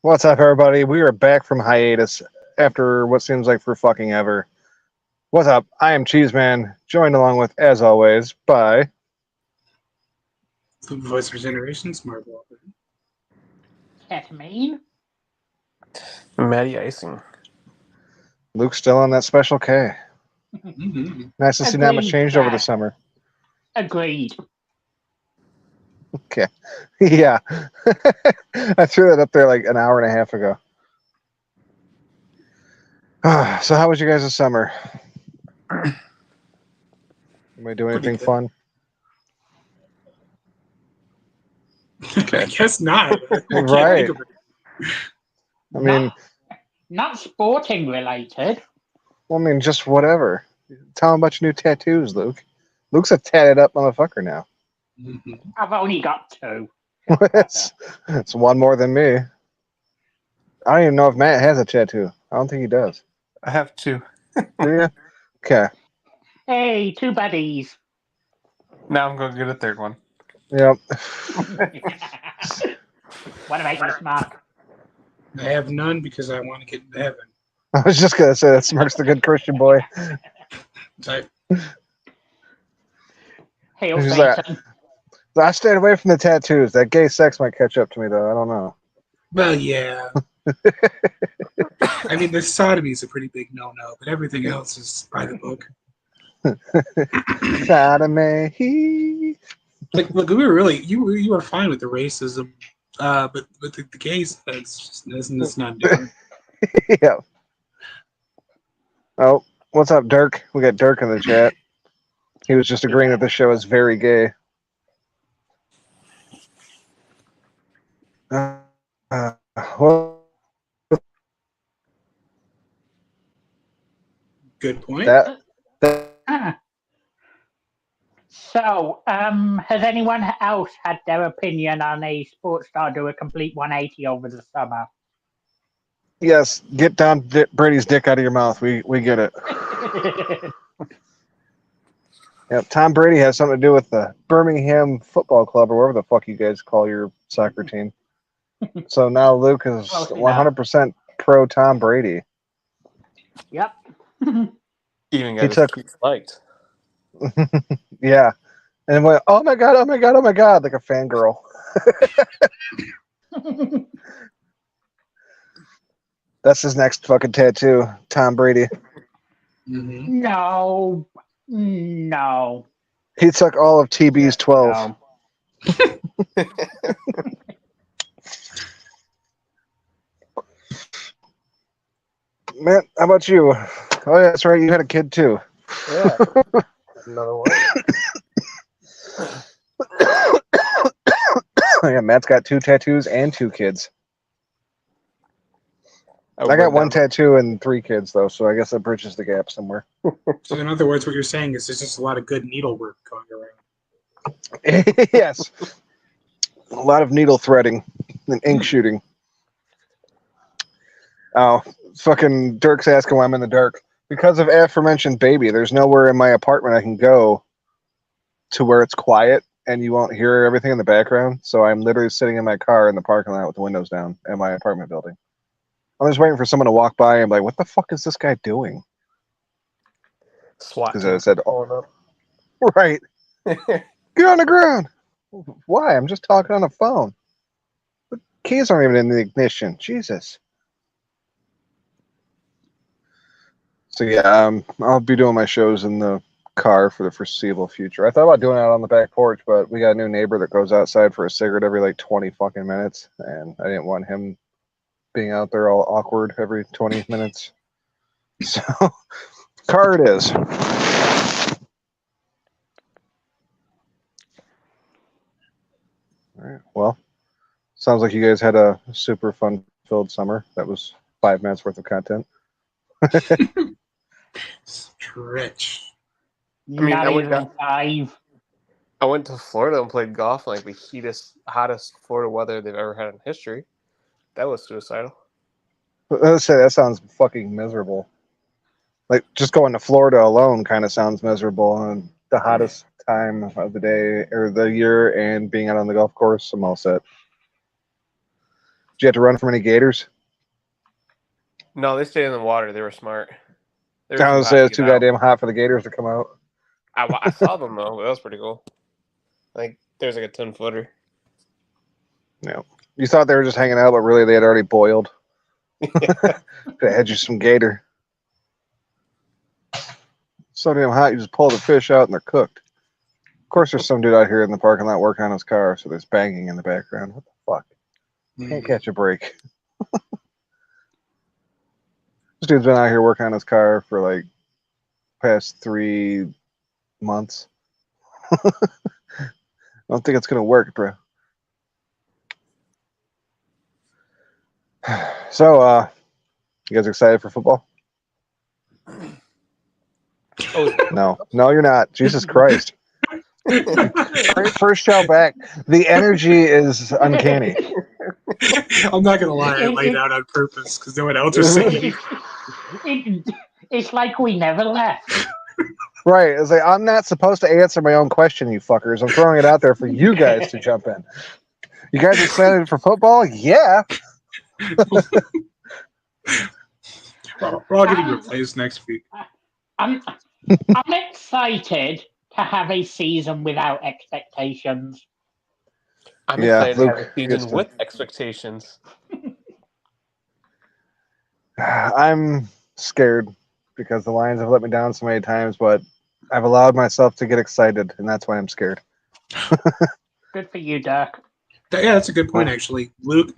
What's up, everybody? We are back from hiatus after what seems like for fucking ever. What's up? I am Cheeseman, joined along with, as always, by... The voice for generations, Mark Walker. Ketamine? Matty Icing. Luke still on that Special K. Mm-hmm. Nice to see not much Agreed, changed over the Jack. summer. Agreed. Okay. Yeah. I threw that up there like an hour and a half ago. So how was you guys' summer? Anybody do anything fun? I guess not. I can't Right. think of it. I mean, Not sporting related. just whatever. Tell him about your new tattoos, Luke. Luke's a tatted up motherfucker now. Mm-hmm. I've only got two. it's one more than me. I don't even know if Matt has a tattoo. I don't think he does. I have two. Do you? Okay. Hey, two buddies. Now I'm going to get a third one. Yep. What about you, Mark? I have none because I want to get into heaven. I was just gonna say that Smirk's the good Christian boy. So Hail Who's Satan. I stayed away from the tattoos. That gay sex might catch up to me, though. I don't know. well, yeah. I mean, the sodomy is a pretty big no-no, but everything else is by the book. Sodomy. Like, look, we were really you were fine with the racism, but the gays, that's not doing. Yeah. Oh, what's up, Dirk? We got Dirk in the chat. He was just agreeing that the show is very gay. Well, Good point. that So, has anyone else had their opinion on a sports star do a complete 180 over the summer? yes, get Tom Brady's dick out of your mouth. We get it. Yep, Tom Brady has something to do with the Birmingham Football Club or whatever the fuck you guys call your soccer team. So now Luke is Close enough. 100% pro Tom Brady. Yep. Even He got his took- tweets liked. Yeah. And went, oh my God, oh my God, oh my God, like a fangirl. That's his next fucking tattoo, Tom Brady. Mm-hmm. No. He took all of TB's 12. No. Man, how about you? Oh, yeah, that's right. You had a kid too. Yeah. Another one. Yeah, Matt's got 2 tattoos and 2 kids. I got went 1 down- tattoo and 3 kids, though, so I guess that bridges the gap somewhere. So, in other words, what you're saying is there's just a lot of good needlework going around. Yes. A lot of needle threading and ink shooting. Oh, fucking Dirk's asking why I'm in the dark. Because of aforementioned baby, there's nowhere in my apartment I can go to where it's quiet and you won't hear everything in the background. So I'm literally sitting in my car in the parking lot with the windows down in my apartment building. I'm just waiting for someone to walk by and be like, what the fuck is this guy doing? SWAT. Because I said, pulling up. right, get on the ground. Why? I'm just talking on the phone. The keys aren't even in the ignition. Jesus. So yeah, I'll be doing my shows in the car for the foreseeable future. I thought about doing it out on the back porch, but we got a new neighbor that goes outside for a cigarette every like 20 fucking minutes, and I didn't want him being out there all awkward every 20 minutes. So, car it is. All right. Well, sounds like you guys had a super fun-filled summer. That was 5 minutes worth of content. Stretch. mean, Not I would even 5. I went to Florida and played golf in like the hottest Florida weather they've ever had in history. That was suicidal. Let's say that sounds fucking miserable. Like just going to Florida alone kind of sounds miserable, and the hottest time of the day or the year, and being out on the golf course, I'm all set. Did you have to run from any gators? No, they stayed in the water. They were smart. They were I too was hot say to it's get too out. goddamn hot for the gators to come out. I saw them though. But that was pretty cool. Like there's like a 10-footer. No, you thought they were just hanging out, but really they had already boiled. They had you some gator. So damn hot, you just pull the fish out and they're cooked. Of course, there's some dude out here in the parking lot working on his car, so there's banging in the background. What the fuck? Can't catch a break. This dude's been out here working on his car for like past 3 months. I don't think it's gonna work, bro. So, you guys excited for football? No, you're not. Jesus Christ! First show back, the energy is uncanny. I'm not gonna lie, I laid out on purpose because no one else was saying anything. It's like we never left. Right? It's like I'm not supposed to answer my own question, you fuckers. I'm throwing it out there for you guys to jump in. You guys excited for football? Yeah. Well, we're all getting replaced next week. I'm excited to have a season without expectations. I'm Yeah, excited Luke to have a gets season to- with expectations. I'm scared because the Lions have let me down so many times, but I've allowed myself to get excited, and that's why I'm scared. Good for you, Dirk. Yeah, that's a good point, actually. Dirk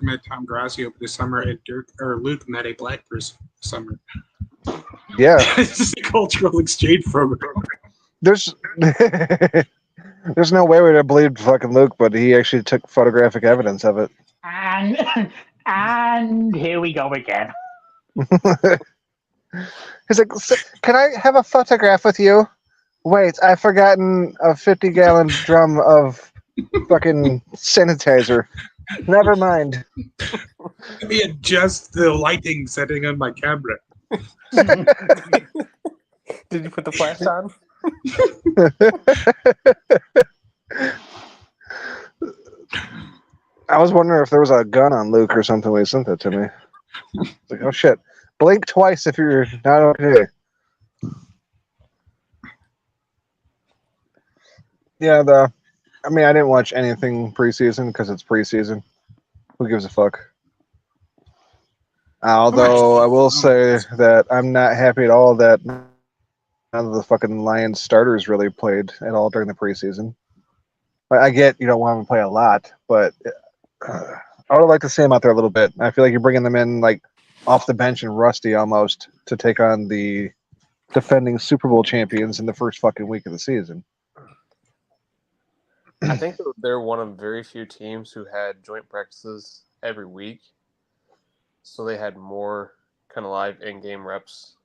met Tom Grassi over the summer, and Luke met a black person this summer. Yeah, This is a cultural exchange program. there's there's no way we'd have believed fucking Luke, but he actually took photographic evidence of it. And here we go again. He's like, "Can I have a photograph with you?" Wait, I've forgotten a 50-gallon drum of fucking sanitizer. Never mind. Let me adjust the lighting setting on my camera. Did you put the flash on? I was wondering if there was a gun on Luke or something when he sent that to me. Like, oh shit. Blink twice if you're not okay. Yeah, I mean, I didn't watch anything preseason because it's preseason. Who gives a fuck? Although I will say that I'm not happy at all that none of the fucking Lions starters really played at all during the preseason. I get you don't want them to play a lot, but I would like to see them out there a little bit. I feel like you're bringing them in like off the bench and rusty almost to take on the defending Super Bowl champions in the first fucking week of the season. I think they're one of very few teams who had joint practices every week. So they had more kind of live in-game reps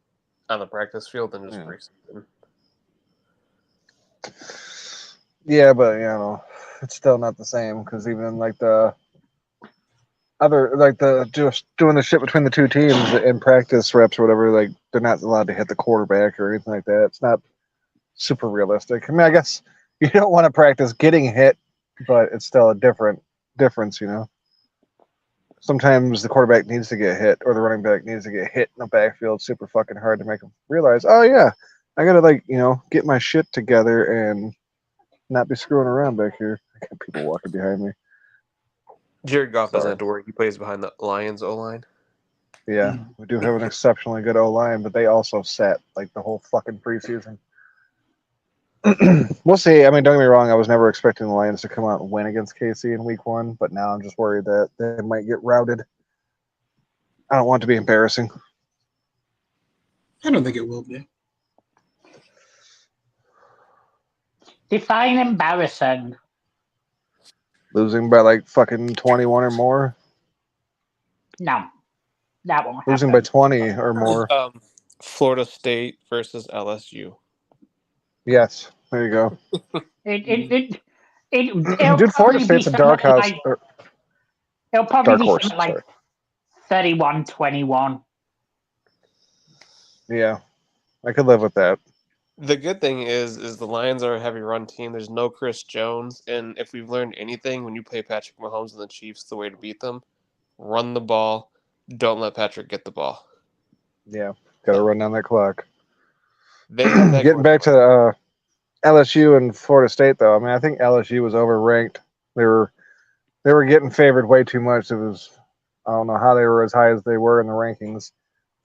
on the practice field than just preseason. Yeah, but you know, it's still not the same because even like the other, like the just doing the shit between the two teams in practice reps or whatever, like they're not allowed to hit the quarterback or anything like that. It's not super realistic. I mean, I guess you don't want to practice getting hit, but it's still a difference, you know. Sometimes the quarterback needs to get hit or the running back needs to get hit in the backfield super fucking hard to make them realize, oh yeah, I gotta like, you know, get my shit together and not be screwing around back here. I got people walking behind me. Jared Goff doesn't have to worry. He plays behind the Lions O-line. Yeah, we do have an exceptionally good O-line, but they also sat like the whole fucking preseason. We'll see. I mean, don't get me wrong. I was never expecting the Lions to come out and win against KC in week 1, but now I'm just worried that they might get routed. I don't want it to be embarrassing. I don't think it will be. Define embarrassing. Losing by like fucking 21 or more. No, that won't happen. Losing by 20 or more. Florida State versus LSU. Yes, there you go. It'll Dude, Florida probably be State's a something dark house. like- It'll probably Dark be horse, something like sorry. 31-21. Yeah, I could live with that. The good thing is the Lions are a heavy run team. There's no Chris Jones, and if we've learned anything, when you play Patrick Mahomes and the Chiefs, the way to beat them, run the ball. Don't let Patrick get the ball. Yeah, got to run down that clock. They have that. Getting back to LSU and Florida State, though, I mean, I think LSU was overranked. They were getting favored way too much. I don't know how they were as high as they were in the rankings.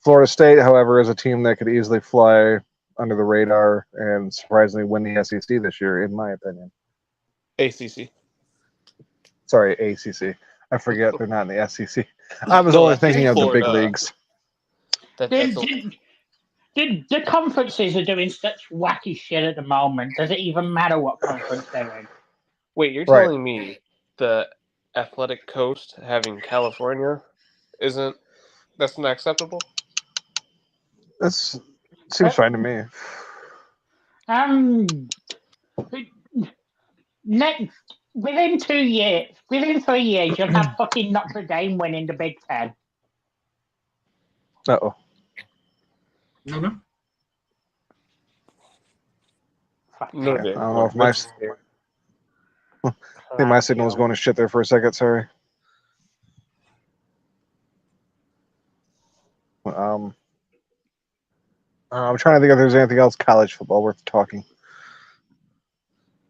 Florida State, however, is a team that could easily fly under the radar and surprisingly win the SEC this year, in my opinion. ACC. Sorry, ACC. I forget they're not in the SEC. I was only thinking of the big leagues. The conferences are doing such wacky shit at the moment. Does it even matter what conference they're in? Wait, you're telling me the Athletic Coast having California that's not acceptable? That seems fine to me. Within 3 years, you'll have fucking Notre Dame winning the Big Ten. Uh-oh. No. No, I don't know if I think my signal was going to shit there for a second. Sorry. I'm trying to think if there's anything else college football worth talking.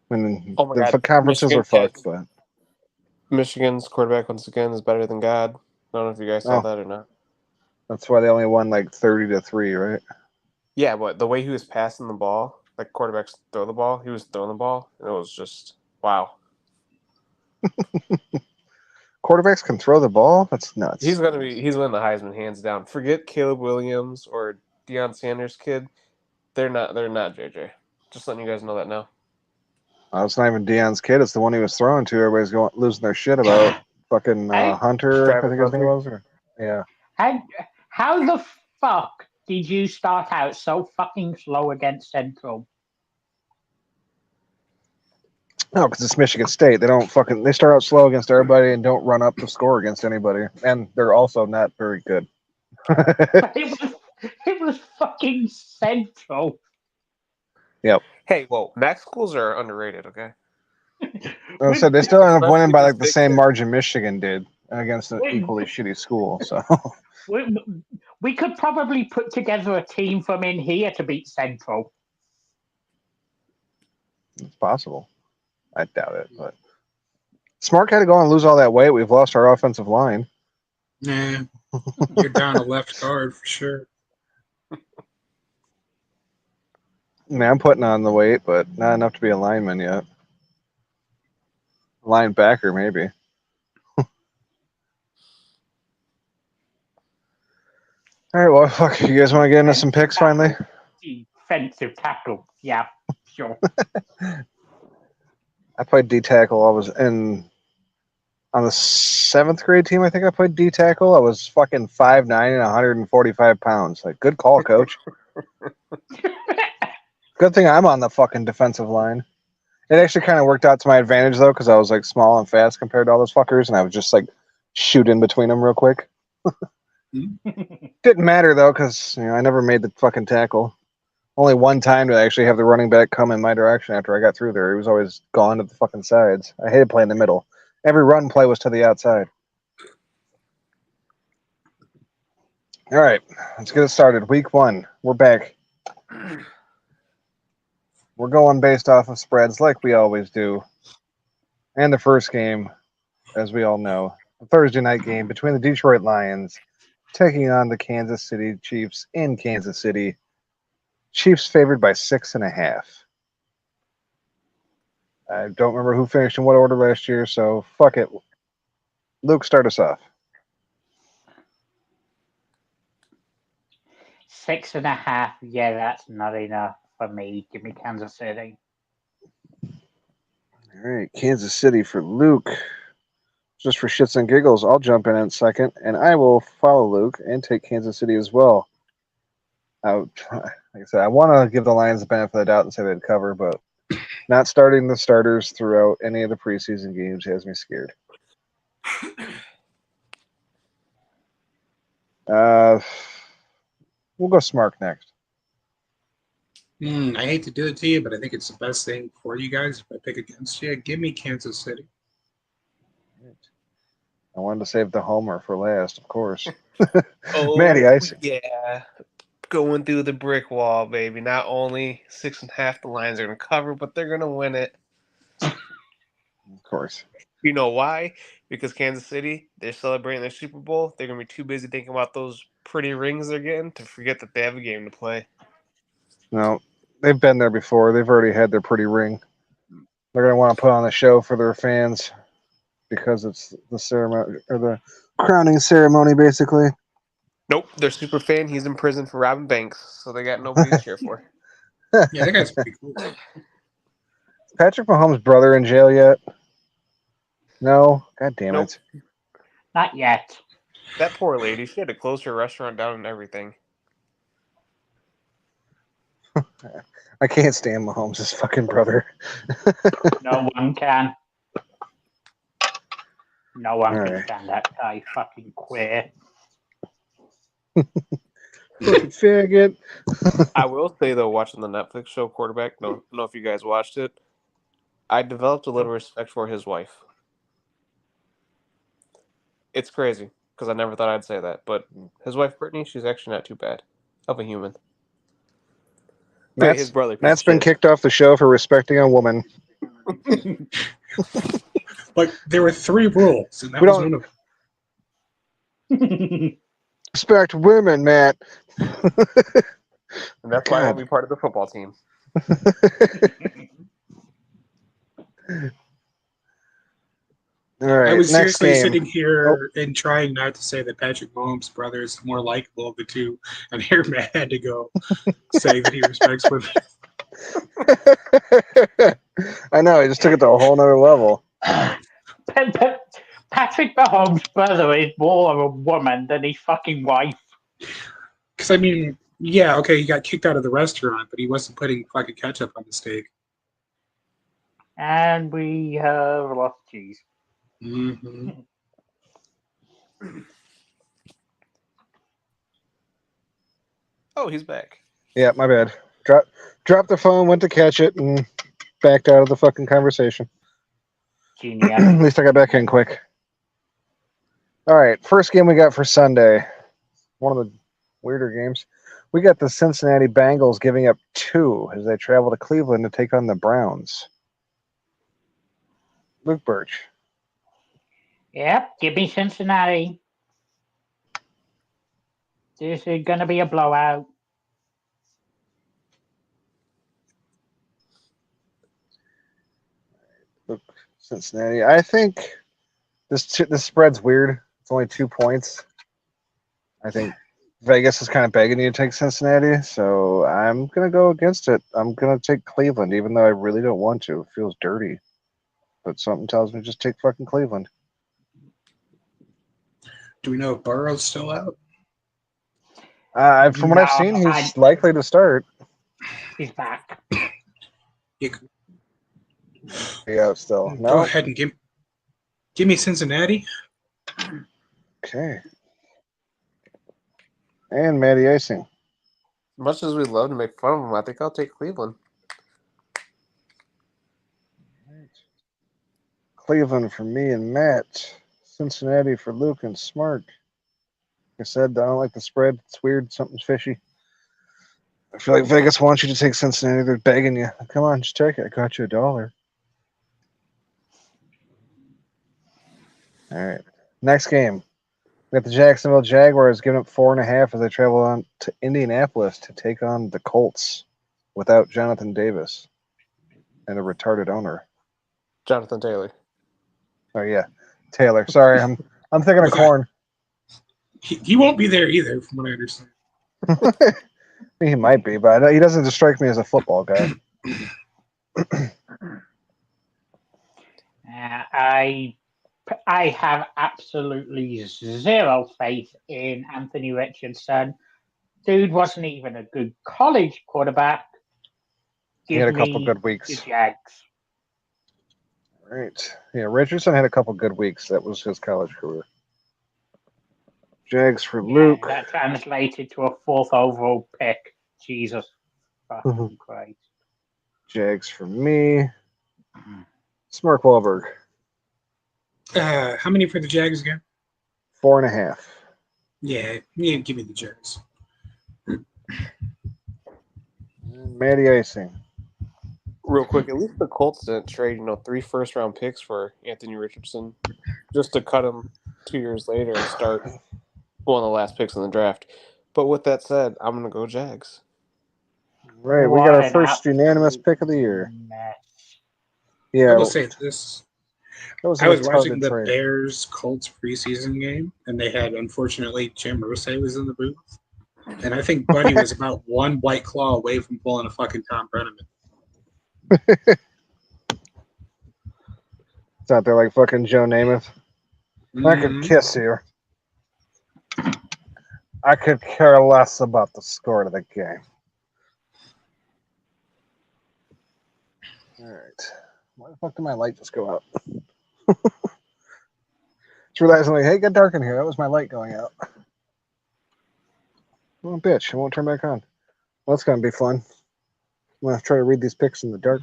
When the conferences are fucked, but Michigan's quarterback once again is better than God. I don't know if you guys saw that or not. That's why they only won like 30-3, right? Yeah, but the way he was passing the ball, like quarterbacks throw the ball, he was throwing the ball, and it was just wow. Quarterbacks can throw the ball? That's nuts. He's winning the Heisman hands down. Forget Caleb Williams or Deion Sanders' kid. They're not JJ. Just letting you guys know that now. It's not even Deion's kid. It's the one he was throwing to. Everybody's losing their shit about fucking Hunter. I think his name was. Yeah. How the fuck did you start out so fucking slow against Central? No, because it's Michigan State. They start out slow against everybody and don't run up the score against anybody. And they're also not very good. It was fucking Central. Yep. Hey, whoa, MAC schools are underrated, okay? I said they still end up winning by like the same margin Michigan did against an equally shitty school. So we could probably put together a team from in here to beat Central. It's possible. I doubt it, but Smart had to go and lose all that weight. We've lost our offensive line. Nah, you're down a left guard for sure. Man, I'm putting on the weight, but not enough to be a lineman yet. Linebacker, maybe. All right, well, fuck. You guys want to get into some picks finally? Defensive tackle. Yeah, sure. I played D tackle. I was on the 7th grade team. I think I played D tackle. I was fucking 5'9" and 145 pounds. Like, good call, coach. Good thing I'm on the fucking defensive line. It actually kind of worked out to my advantage though, because I was like small and fast compared to all those fuckers, and I would just like shoot in between them real quick. Didn't matter though, because I never made the fucking tackle. Only one time did I actually have the running back come in my direction after I got through there. He was always gone to the fucking sides. I hated playing the middle. Every run play was to the outside. All right, let's get it started. Week 1, we're back. We're going based off of spreads like we always do. And the first game, as we all know, the Thursday night game between the Detroit Lions taking on the Kansas City Chiefs in Kansas City. Chiefs favored by 6.5. I don't remember who finished in what order last year, so fuck it. Luke, start us off. 6.5. Yeah, that's not enough for me. Give me Kansas City. All right, Kansas City for Luke. Just for shits and giggles, I'll jump in second, and I will follow Luke and take Kansas City as well. Like I said, I want to give the Lions the benefit of the doubt and say they'd cover, but not starting the starters throughout any of the preseason games has me scared. We'll go Smart next. I hate to do it to you, but I think it's the best thing for you guys if I pick against you. Give me Kansas City. I wanted to save the homer for last, of course. Oh, Matty Icing. yeah. Going through the brick wall, baby. Not only 6.5 the Lions are going to cover, but they're going to win it. Of course. You know why? Because Kansas City, they're celebrating their Super Bowl. They're going to be too busy thinking about those pretty rings they're getting to forget that they have a game to play. No, they've been there before. They've already had their pretty ring. They're going to want to put on a show for their fans because it's the ceremony or the crowning ceremony, basically. Nope, their super fan. He's in prison for robbing banks, so they got nobody to cheer for. Yeah, that guy's pretty cool. Is Patrick Mahomes' brother in jail yet? No? God damn Nope. it. Not yet. That poor lady, she had to close her restaurant down and everything. I can't stand Mahomes' fucking brother. No one can. No one All can right. stand that guy. Fucking queer. Faggot. I will say, though, watching the Netflix show Quarterback, don't know if you guys watched it, I developed a little respect for his wife. It's crazy, because I never thought I'd say that, but his wife, Brittany, she's actually not too bad of a human. Wait, his brother. Matt's been kicked off the show for respecting a woman. Like, there were 3 rules, and that We was don't- one of them. Respect women, Matt. And that's why I want to be part of the football team. All right, I was next seriously game. sitting here and trying not to say that Patrick Mahomes' brother is the more likable of the two, and here Matt had to go say that he respects women. I know, he just took it to a whole nother level. Patrick Mahomes' brother is more of a woman than his fucking wife. Because, I mean, yeah, okay, he got kicked out of the restaurant, but he wasn't putting fucking ketchup on the steak. And we have lost cheese. Mm-hmm. Oh, he's back. Yeah, my bad. Dropped the phone, went to catch it, and backed out of the fucking conversation. Genius. At least I got back in quick. All right, first game we got for Sunday. One of the weirder games. We got the Cincinnati Bengals giving up 2 as they travel to Cleveland to take on the Browns. Luke Birch. Yep, give me Cincinnati. This is going to be a blowout. Cincinnati. I think this spread's weird. It's only 2 points. I think Vegas is kind of begging you to take Cincinnati, so I'm going to go against it. I'm going to take Cleveland, even though I really don't want to. It feels dirty. But something tells me just take fucking Cleveland. Do we know if Burrow's still out? From what I've seen, he's likely to start. He's back. Yeah, still. Go No. ahead and give me Cincinnati. Okay. And Matty Icing. As much as we love to make fun of him, I think I'll take Cleveland. Cleveland for me and Matt. Cincinnati for Luke and Smart. Like I said, I don't like the spread. It's weird. Something's fishy. I feel like Vegas wants you to take Cincinnati. They're begging you. Come on, just take it. I got you $1. All right. Next game. We got the Jacksonville Jaguars giving up 4.5 as they travel on to Indianapolis to take on the Colts without Jonathan Davis and a retarded owner. Jonathan Taylor. Oh yeah, Taylor. Sorry, I'm thinking of Okay. corn. He won't be there either, from what I understand. He might be, but he doesn't just strike me as a football guy. I have absolutely zero faith in Anthony Richardson. Dude wasn't even a good college quarterback. He had a Give couple me good the weeks. Jags. Right. Yeah, Richardson had a couple good weeks. That was his college career. Jags for Luke. Yeah, that translated to a 4th overall pick. Jesus. Fucking Christ. Jags for me. Mark Wahlberg. How many for the Jags again? 4.5. Yeah, give me the Jags. Matty Icing. Real quick, at least the Colts didn't trade, 3 first-round picks for Anthony Richardson just to cut him 2 years later and start one of the last picks in the draft. But with that said, I'm going to go Jags. Right, we got our first unanimous pick of the year. Mess. Yeah, I will say this. that was I was watching retarded the trade. Bears Colts preseason game, and they had, unfortunately, Jim Irsay was in the booth. And I think Buddy was about one White Claw away from pulling a fucking Tom Brenneman. It's out there like fucking Joe Namath. I could Mhm. kiss you. I could care less about the score of the game. All right. Why the fuck did my light just go out? Just realizing, like, hey, it got dark in here. That was my light going out. Oh, bitch. It won't turn back on. Well, that's going to be fun. I'm going to try to read these pics in the dark.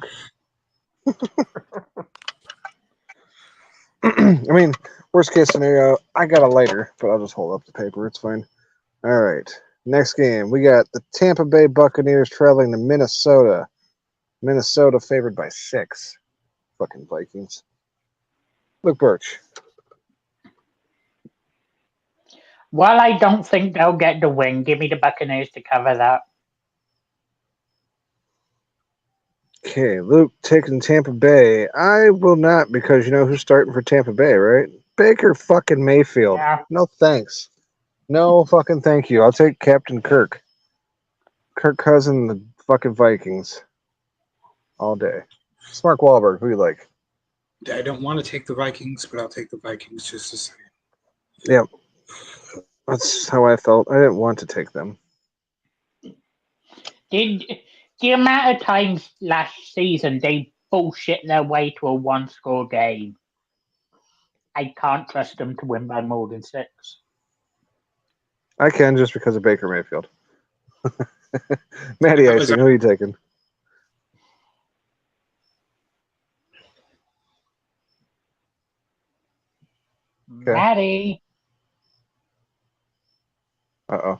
I mean, worst case scenario, I got a lighter, but I'll just hold up the paper. It's fine. All right. Next game, we got the Tampa Bay Buccaneers traveling to Minnesota. Minnesota favored by 6. Fucking Vikings. Luke Birch. While I don't think they'll get the win, give me the Buccaneers to cover that. Okay, Luke taking Tampa Bay. I will not, because you know who's starting for Tampa Bay, right? Baker fucking Mayfield. Yeah. No thanks. No fucking thank you. I'll take Captain Kirk. Kirk Cousin, the fucking Vikings. All day. Mark Wahlberg, who you like? I don't want to take the Vikings, but I'll take the Vikings just to say. Yep. That's how I felt. I didn't want to take them. The amount of times last season they bullshit their way to a one-score game, I can't trust them to win by more than 6. I can just because of Baker Mayfield. Matty That was Icing, who are you taking? Okay. Maddie. Uh-oh.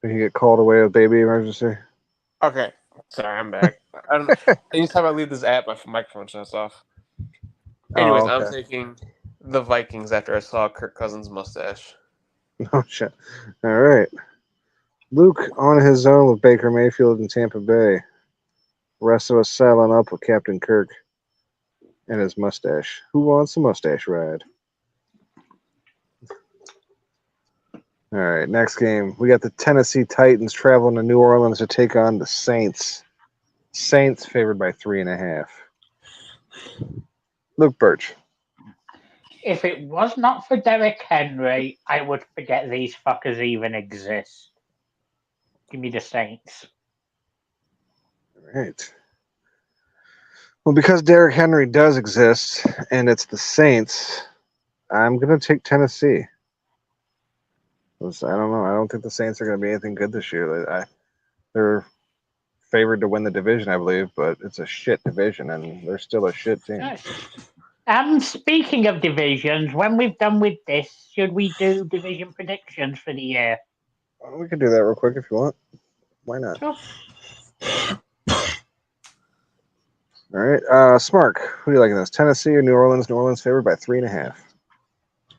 Did he get called away with baby emergency? Okay. Sorry, I'm back. Anytime I leave this app, my microphone shuts off. Anyways, okay. I'm taking the Vikings after I saw Kirk Cousins' mustache. Oh, shit. All right. Luke on his own with Baker Mayfield in Tampa Bay. The rest of us saddling up with Captain Kirk and his mustache. Who wants a mustache ride? All right, next game. We got the Tennessee Titans traveling to New Orleans to take on the Saints. Saints favored by 3.5. Luke Birch. If it was not for Derrick Henry, I would forget these fuckers even exist. Give me the Saints. All right. Well, because Derrick Henry does exist and it's the Saints, I'm going to take Tennessee. I don't know. I don't think the Saints are going to be anything good this year. They're favored to win the division, I believe, but it's a shit division, and they're still a shit team. Speaking of divisions, when we've done with this, should we do division predictions for the year? We can do that real quick if you want. Why not? Sure. All right. Smark, who do you like in this? Tennessee or New Orleans? New Orleans favored by 3.5.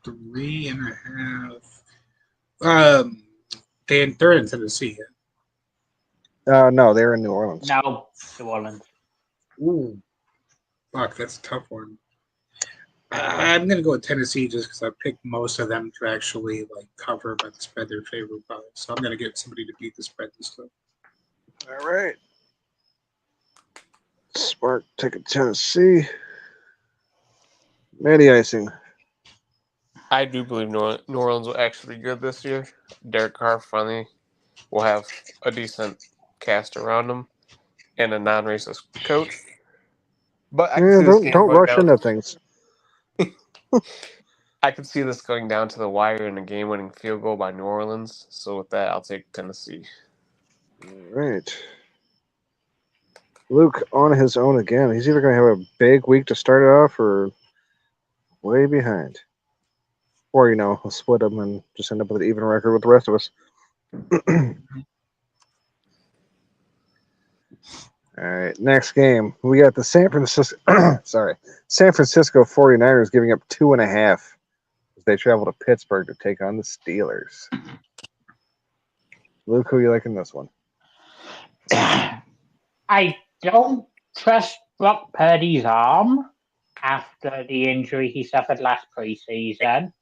3.5. They're in Tennessee. No, they're in New Orleans. No, New Orleans. Ooh, fuck, that's a tough one. I'm gonna go with Tennessee just because I picked most of them to actually cover by the spread they're favored by. So I'm gonna get somebody to beat the spread this time. All right. Smark taking Tennessee. Matty Icing. I do believe New Orleans will actually be good this year. Derek Carr finally will have a decent cast around him and a non-racist coach. But I can see this game don't going rush down. into things. I could see this going down to the wire in a game-winning field goal by New Orleans. So with that, I'll take Tennessee. All right. Luke on his own again. He's either going to have a big week to start it off or way behind. Or, he'll split them and just end up with an even record with the rest of us. All right, next game. We got the San Francisco 49ers giving up 2.5 as they travel to Pittsburgh to take on the Steelers. Luke, who you like in this one? I don't trust Brock Purdy's arm after the injury he suffered last preseason.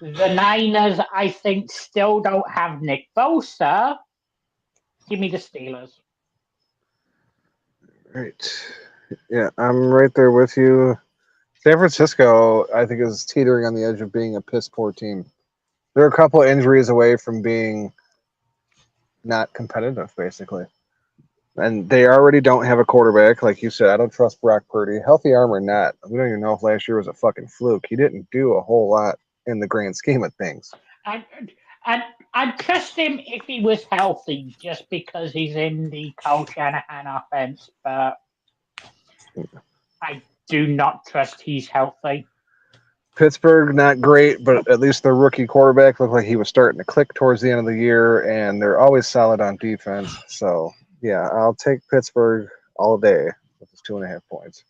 The Niners, I think, still don't have Nick Bosa. Give me the Steelers. Right. Yeah, I'm right there with you. San Francisco, I think, is teetering on the edge of being a piss poor team. They're a couple of injuries away from being not competitive, basically. And they already don't have a quarterback. Like you said, I don't trust Brock Purdy. Healthy arm or not, we don't even know if last year was a fucking fluke. He didn't do a whole lot in the grand scheme of things. I'd trust him if he was healthy, just because he's in the Kyle Shanahan offense, but I do not trust he's healthy. Pittsburgh, not great, but at least their rookie quarterback looked like he was starting to click towards the end of the year, and they're always solid on defense. So, yeah, I'll take Pittsburgh all day with his 2.5 points.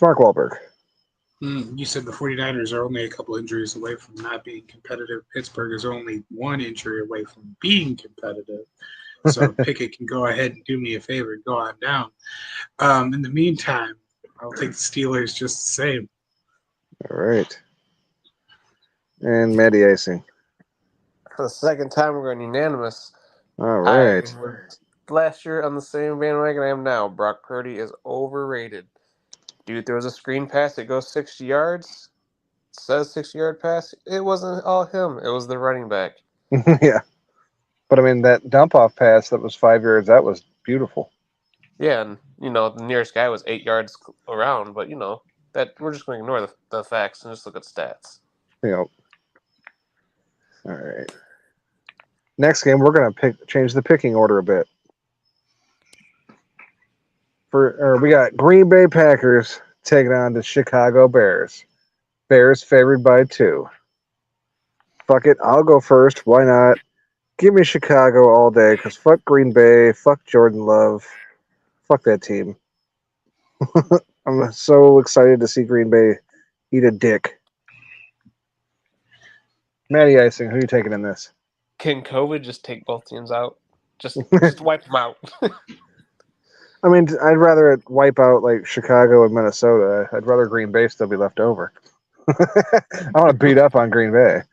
Mark Wahlberg. You said the 49ers are only a couple injuries away from not being competitive. Pittsburgh is only one injury away from being competitive. So Pickett can go ahead and do me a favor and go on down. In the meantime, I'll take the Steelers just the same. All right. And Matty Icing. For the second time, we're going unanimous. All right. Last year on the same bandwagon I am now. Brock Purdy is overrated. Dude, there was a screen pass that goes 60 yards. It says 60-yard pass. It wasn't all him. It was the running back. Yeah. But, I mean, that dump-off pass that was 5 yards, that was beautiful. Yeah, and, the nearest guy was 8 yards around. But, that we're just going to ignore the facts and just look at stats. Yep. All right. Next game, we're going to change the picking order a bit. We got Green Bay Packers taking on the Chicago Bears. Bears favored by 2. Fuck it, I'll go first. Why not? Give me Chicago all day, because fuck Green Bay, fuck Jordan Love, fuck that team. I'm so excited to see Green Bay eat a dick. Matty Icing, who are you taking in this? Can COVID just take both teams out? Just wipe them out. I mean, I'd rather it wipe out like Chicago and Minnesota. I'd rather Green Bay still be left over. I want to beat up on Green Bay.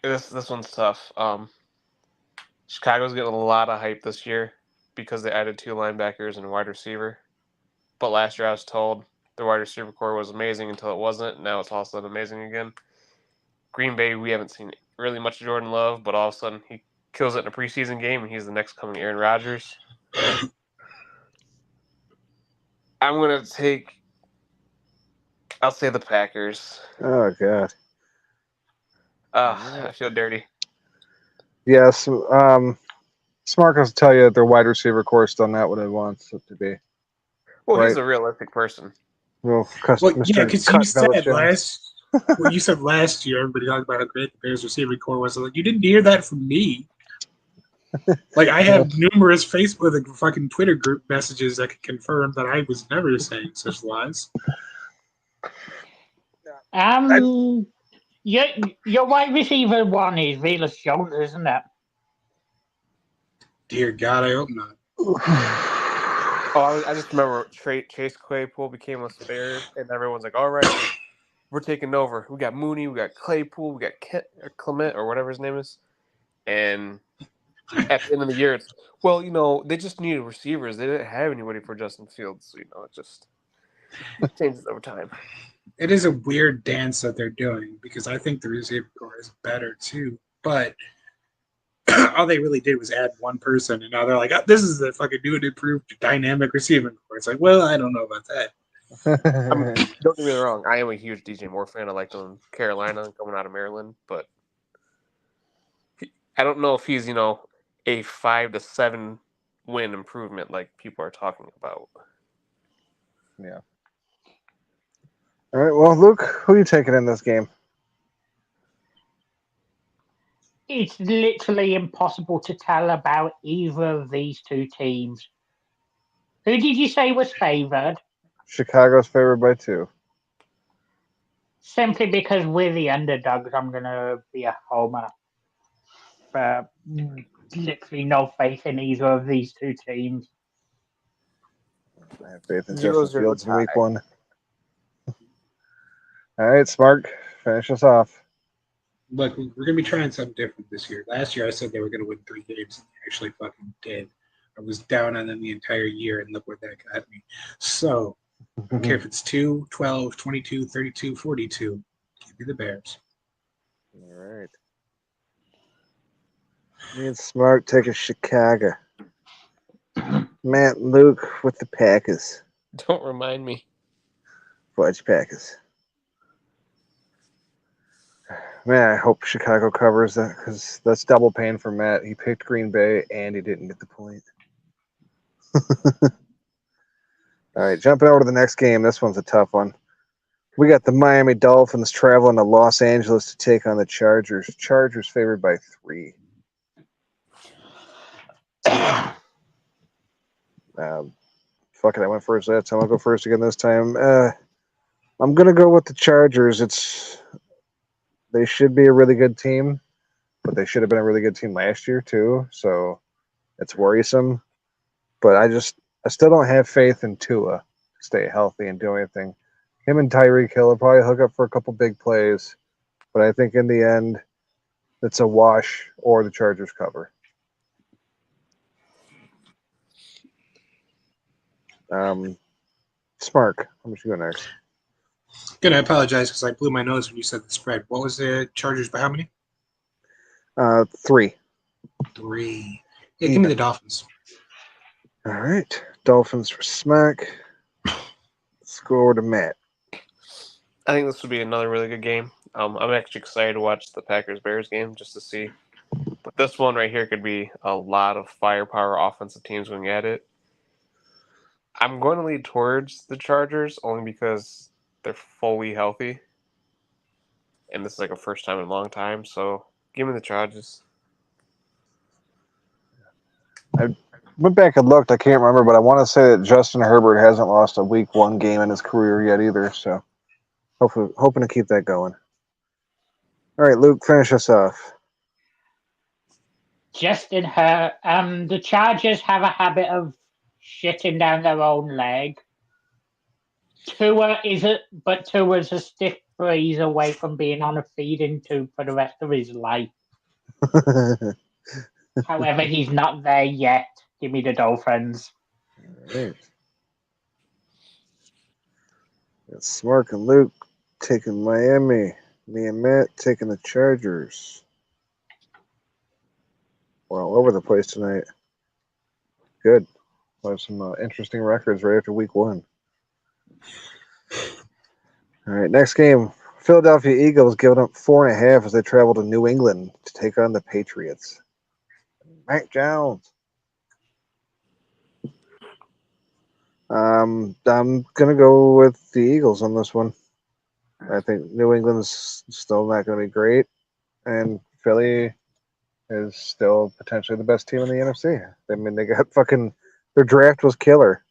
This one's tough. Chicago's getting a lot of hype this year because they added 2 linebackers and a wide receiver. But last year I was told the wide receiver core was amazing until it wasn't. Now it's all of a sudden amazing again. Green Bay, we haven't seen really much of Jordan Love, but all of a sudden he kills it in a preseason game, and he's the next coming Aaron Rodgers. I'll say the Packers. Oh, God. I feel dirty. Yes. Smart will tell you their wide receiver core is still not what it wants it to be. Well, right? He's a realistic person. Well, yeah, because you said last year, everybody talked about how great the Bears receiving core was. Like, you didn't hear that from me. Like, I have numerous Facebook and fucking Twitter group messages that can confirm that I was never saying such lies. Your wide receiver one is Velus Jones, isn't it? Dear God, I hope not. I just remember Chase Claypool became a spare, and everyone's like, all right, we're taking over. We got Mooney, we got Claypool, we got Clement, or whatever his name is. And at the end of the year, it's, they just needed receivers. They didn't have anybody for Justin Fields. So, it just changes over time. It is a weird dance that they're doing because I think the receiver core is better too. But all they really did was add one person, and now they're like, this is the fucking new and improved dynamic receiving core. It's like, well, I don't know about that. Don't get me wrong. I am a huge DJ Moore fan. I liked him in Carolina and coming out of Maryland, but I don't know if he's, a 5 to 7 win improvement like people are talking about. Yeah. All right. Well, Luke, who are you taking in this game? It's literally impossible to tell about either of these two teams. Who did you say was favored? Chicago's favored by 2. Simply because we're the underdogs, I'm going to be a homer. Literally no faith in either of these two teams. I have faith in 0-0 Justin Fields in tie. week 1. All right, Smart, finish us off. Look, we're going to be trying something different this year. Last year, I said they were going to win 3 games, and they actually fucking did. I was down on them the entire year, and look where that got me. So, I don't care if it's 2, 12, 22, 32, 42. Give me the Bears. All right. Me and Smart taking Chicago. Matt and Luke with the Packers. Don't remind me. Fudge Packers. Man, I hope Chicago covers that because that's double pain for Matt. He picked Green Bay and he didn't get the point. All right, jumping over to the next game. This one's a tough one. We got the Miami Dolphins traveling to Los Angeles to take on the Chargers. Chargers favored by 3. Fuck it, I went first that time. I'll go first again this time. I'm gonna go with the Chargers. They should be a really good team, but they should have been a really good team last year too. So it's worrisome. But I still don't have faith in Tua to stay healthy and do anything. Him and Tyreek Hill will probably hook up for a couple big plays, but I think in the end, it's a wash or the Chargers cover. Smark, how much you go next? Gonna apologize because I blew my nose when you said the spread. What was the Chargers by how many? 3. 3. Yeah, give me the Dolphins. All right, Dolphins for Smack. Score to Matt. I think this would be another really good game. I'm actually excited to watch the Packers-Bears game just to see. But this one right here could be a lot of firepower offensive teams going at it. I'm going to lead towards the Chargers only because they're fully healthy. And this is like a first time in a long time, so give me the Chargers. I went back and looked. I can't remember, but I want to say that Justin Herbert hasn't lost a Week 1 game in his career yet either. So, hoping to keep that going. All right, Luke, finish us off. The Chargers have a habit of shitting down their own leg. Tua's a stiff breeze away from being on a feeding tube for the rest of his life. However, he's not there yet. Give me the Dolphins. All right. Got Smark and Luke taking Miami. Me and Matt taking the Chargers. We're all over the place tonight. Good. We'll have some interesting records right after Week 1. All right, next game. Philadelphia Eagles giving up 4.5 as they travel to New England to take on the Patriots. Mac Jones. I'm gonna go with the Eagles on this one. I think New England's still not gonna be great, and Philly is still potentially the best team in the NFC. I mean, they got their draft was killer.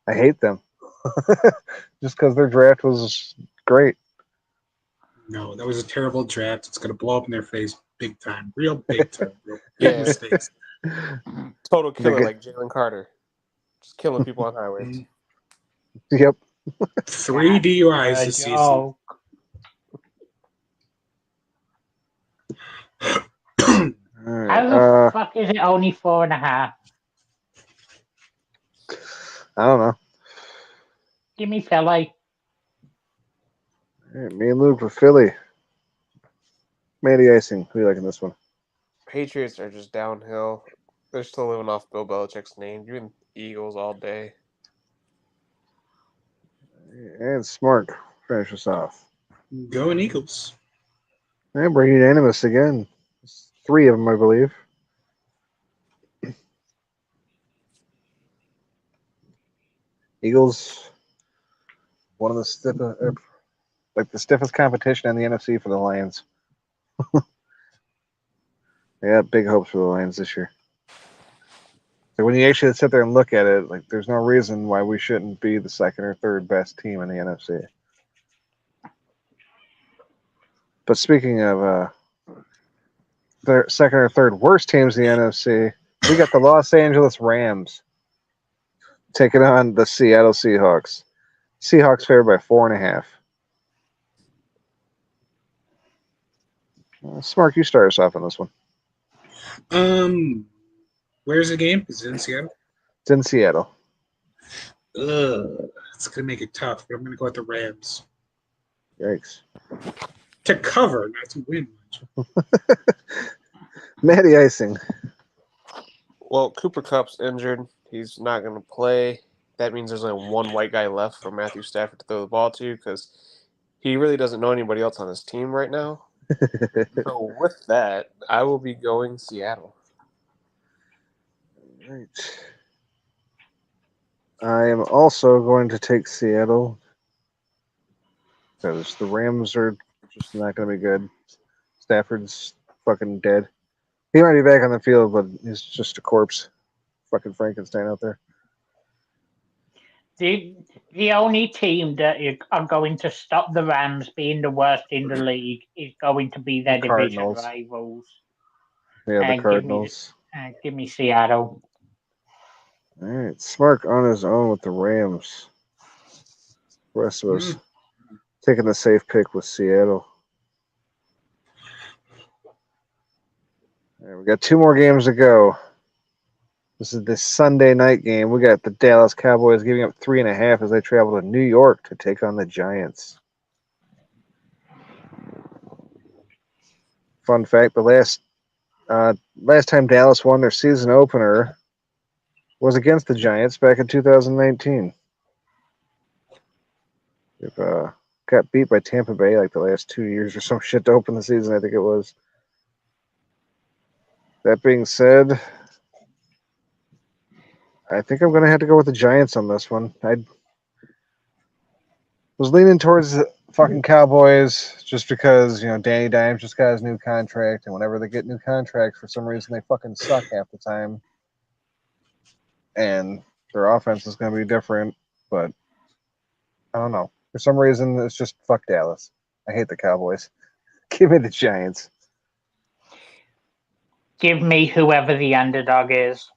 I hate them just because their draft was great. No, that was a terrible draft. It's going to blow up in their face big time. Real big time. Real big mistakes. Total killer like Jalen Carter. Just killing people on highways. Yep. 3 DUIs this season. All right, How the fuck is it only 4.5? I don't know. Give me Philly. All right, me and Luke for Philly. Matty Icing, who are you liking this one? Patriots are just downhill. They're still living off Bill Belichick's name. Doing Eagles all day. And Smart, finish us off. Going Eagles. And we're unanimous again. 3 of them, I believe. Eagles, one of the stiffest competition in the NFC for the Lions. Yeah, big hopes for the Lions this year. So when you actually sit there and look at it, like there's no reason why we shouldn't be the second or third best team in the NFC. But speaking of the second or third worst teams in the NFC, we got the Los Angeles Rams taking on the Seattle Seahawks. Seahawks favored by 4.5. Smark, you start us off on this one. Where's the game? Is it in Seattle? It's in Seattle. It's gonna make it tough, but I'm gonna go with the Rams Yikes. to cover, not to win. Matty Icing. Well, Cooper Kupp's injured. He's not going to play. That means there's only one white guy left for Matthew Stafford to throw the ball to because he really doesn't know anybody else on his team right now. So with that, I will be going Seattle. Right. I am also going to take Seattle because the Rams are just not going to be good. Stafford's fucking dead. He might be back on the field, but he's just a corpse. Fucking Frankenstein out there. The only team that are going to stop the Rams being the worst in the league is going to be their division Cardinals. rivals. Yeah, the Cardinals. Give me Seattle. All right, Smark on his own with the Rams. The rest of us taking the safe pick with Seattle. All right, we got 2 more games to go. This is the Sunday night game. We got the Dallas Cowboys giving up 3.5 as they travel to New York to take on the Giants. Fun fact, the last time Dallas won their season opener was against the Giants back in 2019. They've got beat by Tampa Bay like the last 2 years or some shit to open the season, I think it was. That being said, I think I'm going to have to go with the Giants on this one. I was leaning towards the fucking Cowboys just because, Danny Dimes just got his new contract, and whenever they get new contracts, for some reason, they fucking suck half the time. And their offense is going to be different, but I don't know. For some reason, it's just fuck Dallas. I hate the Cowboys. Give me the Giants. Give me whoever the underdog is.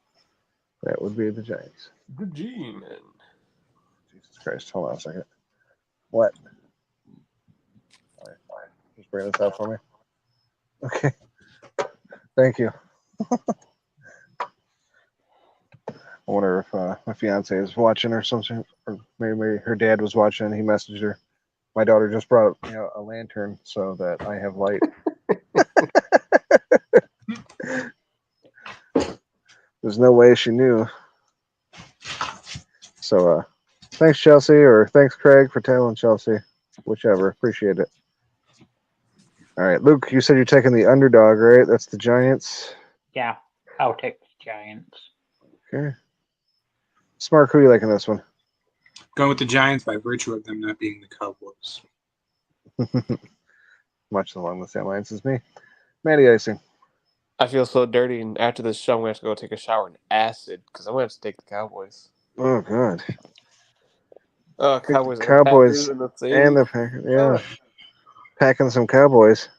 That would be the Giants. The G-Man. Jesus Christ. Hold on a second. What? All right. Just bring this up for me. Okay. Thank you. I wonder if my fiance is watching or something, or maybe her dad was watching and he messaged her. My daughter just brought up a lantern so that I have light. There's no way she knew. So, thanks, Chelsea, or thanks, Craig, for telling Chelsea. Whichever. Appreciate it. All right, Luke, you said you're taking the underdog, right? That's the Giants? Yeah, I'll take the Giants. Okay. Smart, who do you like in this one? Going with the Giants by virtue of them not being the Cowboys. Much along the same lines as me. Matty Icing. I feel so dirty, and after this show, I'm going to have to go take a shower in acid because I'm going to have to take the Cowboys. Oh, God. Cowboys Cowboys and the Packers. Yeah. Packing some Cowboys.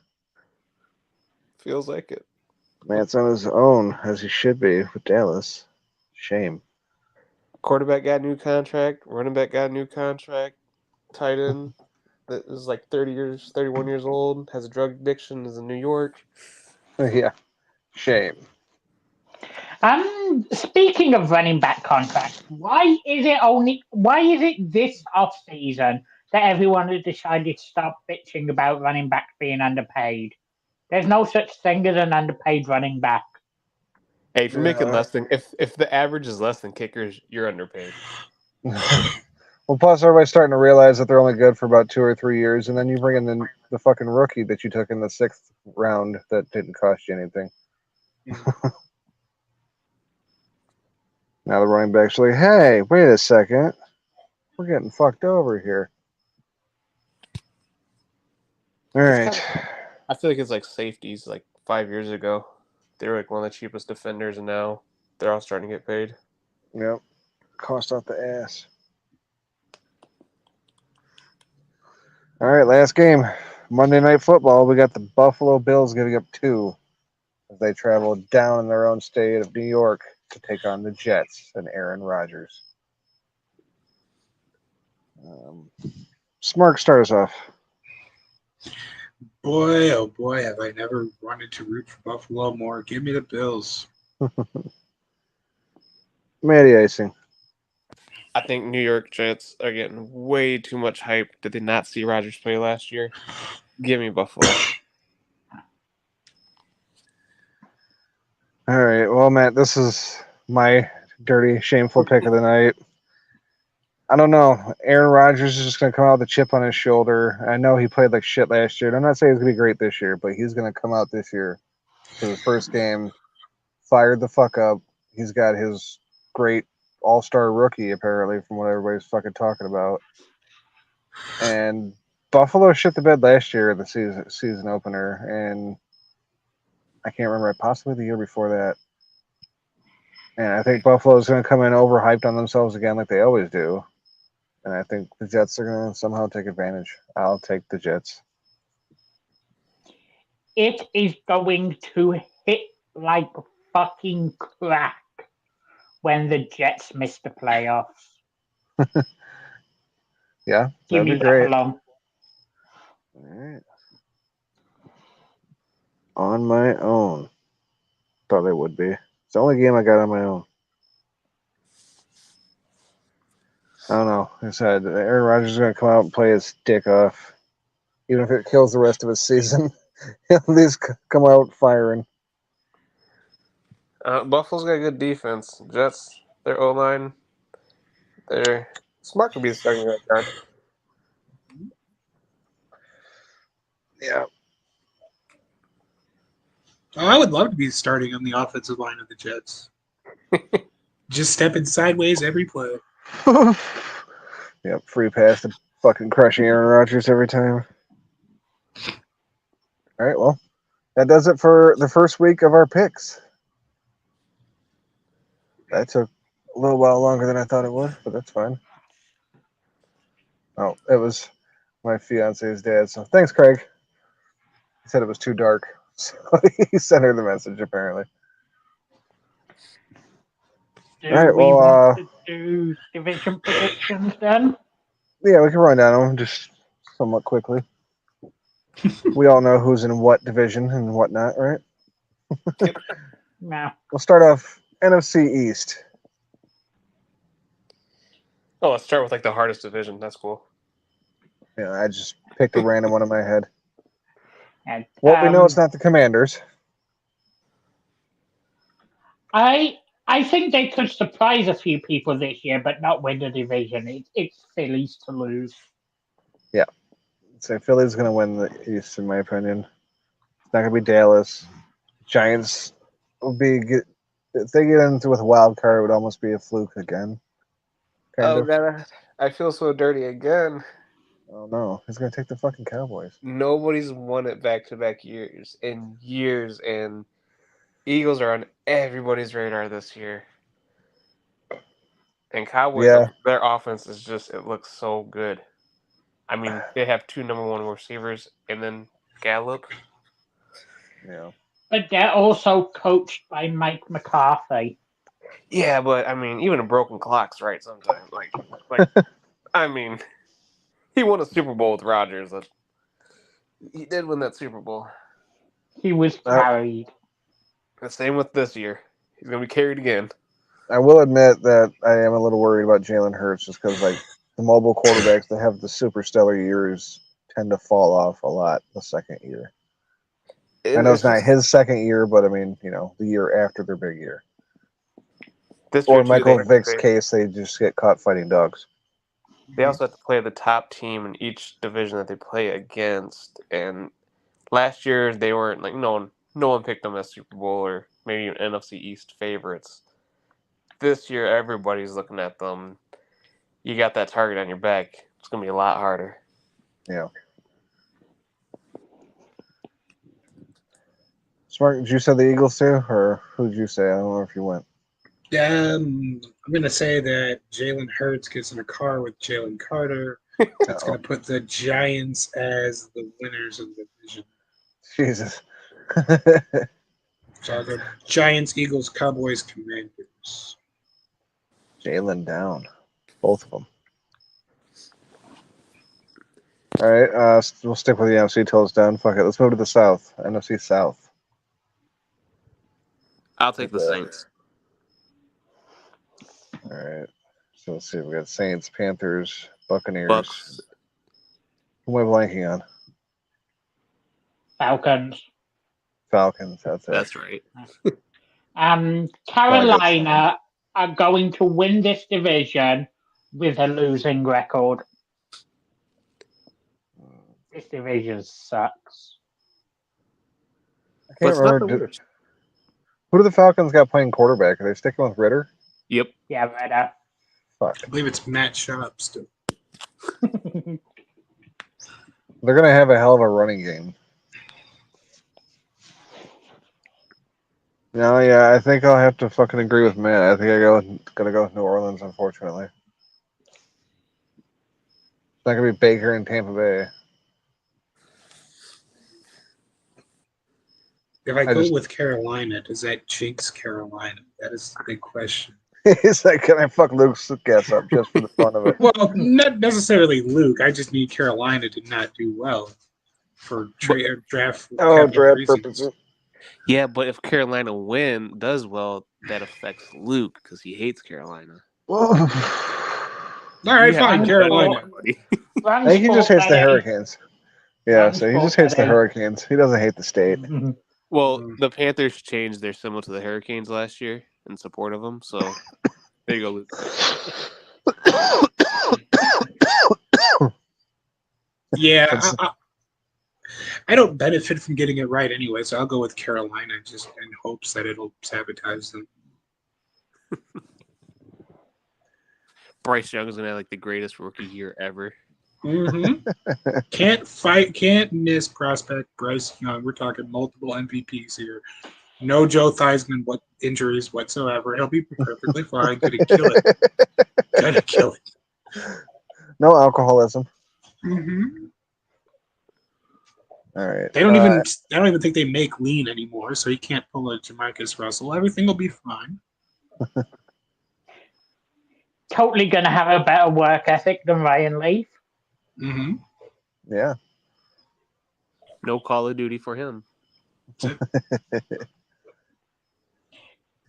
Feels like it. Matt's on his own, as he should be, with Dallas. Shame. Quarterback got a new contract. Running back got a new contract. Tight end that is like 31 years old, has a drug addiction, is in New York. Yeah. Shame. Speaking of running back contracts, why is it this off season that everyone has decided to stop bitching about running backs being underpaid? There's no such thing as an underpaid running back. Hey, if you're making less than if the average is less than kickers, you're underpaid. Well, plus everybody's starting to realize that they're only good for about 2 or 3 years, and then you bring in the fucking rookie that you took in the 6th round that didn't cost you anything. Now the running back's like, hey, wait a second. We're getting fucked over here. All right. I feel like it's like safeties. Like 5 years ago, they were like one of the cheapest defenders, and now they're all starting to get paid. Yep. Cost out the ass. All right, last game. Monday Night Football. We got the Buffalo Bills giving up 2 as they travel down in their own state of New York to take on the Jets and Aaron Rodgers. Smark, start us off. Boy, oh boy, have I never wanted to root for Buffalo more. Give me the Bills. Matty Icing. I think New York Jets are getting way too much hype. Did they not see Rodgers play last year? Give me Buffalo. All right. Well, Matt, this is my dirty, shameful pick of the night. I don't know. Aaron Rodgers is just going to come out with a chip on his shoulder. I know he played like shit last year. And I'm not saying he's going to be great this year, but he's going to come out this year for his first game, fired the fuck up. He's got his great all-star rookie, apparently, from what everybody's fucking talking about. And Buffalo shit the bed last year at the season opener, and I can't remember, possibly the year before that. And I think Buffalo's going to come in overhyped on themselves again like they always do. And I think the Jets are going to somehow take advantage. I'll take the Jets. It is going to hit like fucking crack when the Jets miss the playoffs. Yeah, Give that'd me be great. that along. All right. On my own. Thought they would be. It's the only game I got on my own. I don't know. Like I said, Aaron Rodgers is going to come out and play his dick off. Even if it kills the rest of his season, he'll at least come out firing. Buffalo's got a good defense. Jets, their O-line, they're smart to be starting right guard. Yeah. Oh, I would love to be starting on the offensive line of the Jets. Just stepping sideways every play. Yep, free pass to fucking crushing Aaron Rodgers every time. All right, well, that does it for the first week of our picks. That took a little while longer than I thought it would, but that's fine. Oh, it was my fiance's dad, so thanks, Craig. He said it was too dark, so he sent her the message, apparently. Do All right, we well, want to do division predictions then? Yeah, we can run down them just somewhat quickly. We all know who's in what division and whatnot, right? No. We'll start off NFC East. Oh, let's start with like the hardest division. That's cool. Yeah, I just picked a random one in my head. And, Well, we know it's not the Commanders. I think they could surprise a few people this year, but not win the division. It's Phillies to lose. Yeah. So Philly's going to win the East, in my opinion. It's not going to be Dallas. Giants will be... If they get into with a wild card, it would almost be a fluke again. God, I feel so dirty again. Oh, no. He's going to take the fucking Cowboys. Nobody's won it back-to-back years, and Eagles are on everybody's radar this year. And Cowboys, their offense is just, it looks so good. I mean, they have 2 number 1 receivers, and then Gallup. Yeah. But they're also coached by Mike McCarthy. Yeah, but I mean, even a broken clock's right sometimes. Like, I mean, he won a Super Bowl with Rodgers. He did win that Super Bowl. He was carried. The same with this year. He's going to be carried again. I will admit that I am a little worried about Jalen Hurts just because, like, the mobile quarterbacks that have the super stellar years tend to fall off a lot the second year. I know it's not his second year, but I mean, you know, the year after their big year. Or Michael Vick's case, they just get caught fighting dogs. They also have to play the top team in each division that they play against. And last year, they weren't like no one picked them as Super Bowl or maybe even NFC East favorites. This year, everybody's looking at them. You got that target on your back. It's going to be a lot harder. Yeah. Smart, did you say the Eagles too, or who did you say? I don't know if you went. I'm going to say that Jalen Hurts gets in a car with Jalen Carter. It's going to put the Giants as the winners of the division. Jesus. So I'll go Giants, Eagles, Cowboys, Commanders. Jalen down. Both of them. All right, we'll stick with the NFC till it's done. Fuck it. Let's move to the South. NFC South. I'll take the Saints. All right. So let's see. We got Saints, Panthers, Buccaneers. Bucks. Who am I blanking on? Falcons. Falcons. That's it. That's right. Carolina are going to win this division with a losing record. This division sucks. I can't remember. Who do the Falcons got playing quarterback? Are they sticking with Ritter? Yep. Yeah, Ritter. Fuck. I believe it's Matt Schaub still. They're going to have a hell of a running game. No, yeah, I think I'll have to fucking agree with Matt. I think gotta go with New Orleans, unfortunately. It's not gonna be Baker in Tampa Bay. If I go with Carolina, does that jinx Carolina? That is the big question. He's like, can I fuck Luke's guess up just for the fun of it? Well, not necessarily Luke. I just need Carolina to not do well for draft. Draft purposes. Yeah, but if Carolina does well, that affects Luke because he hates Carolina. All right, fine, Carolina. I think he just hates the Hurricanes. Yeah, so he just hates the Hurricanes. He doesn't hate the state. Well, the Panthers changed their symbol to the Hurricanes last year in support of them. So there you go, Luke. Yeah, I don't benefit from getting it right anyway, so I'll go with Carolina just in hopes that it'll sabotage them. Bryce Young is going to have like the greatest rookie year ever. Mm-hmm. Can't miss prospect Bryce Young. We're talking multiple MVPs here. No Joe Theismann injuries whatsoever. He'll be perfectly fine. Gonna kill it. No alcoholism. Mm-hmm. All right. I don't even think they make lean anymore, so he can't pull a Jamarcus Russell. Everything will be fine. Totally going to have a better work ethic than Ryan Leaf. Mm-hmm. Yeah. No Call of Duty for him. Get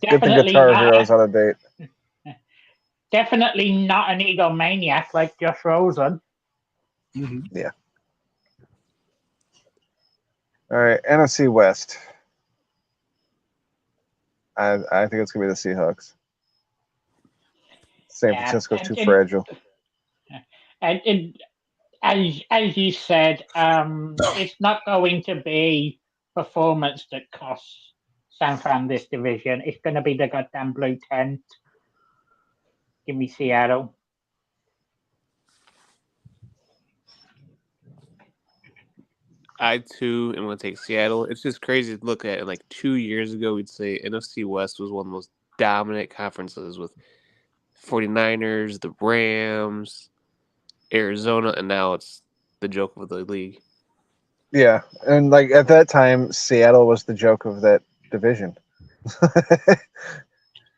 the Guitar Heroes out of date. Definitely not an egomaniac like Josh Rosen. Mm-hmm. Yeah. All right, NFC West. I think it's gonna be the Seahawks. San Francisco's too fragile. And as you said, it's not going to be performance that costs San Fran this division. It's going to be the goddamn blue tent. Give me Seattle. I too am going to take Seattle. It's just crazy to look at. Like 2 years ago, we'd say NFC West was one of the most dominant conferences with 49ers, the Rams, Arizona, and now it's the joke of the league. Yeah, and like at that time, Seattle was the joke of that division.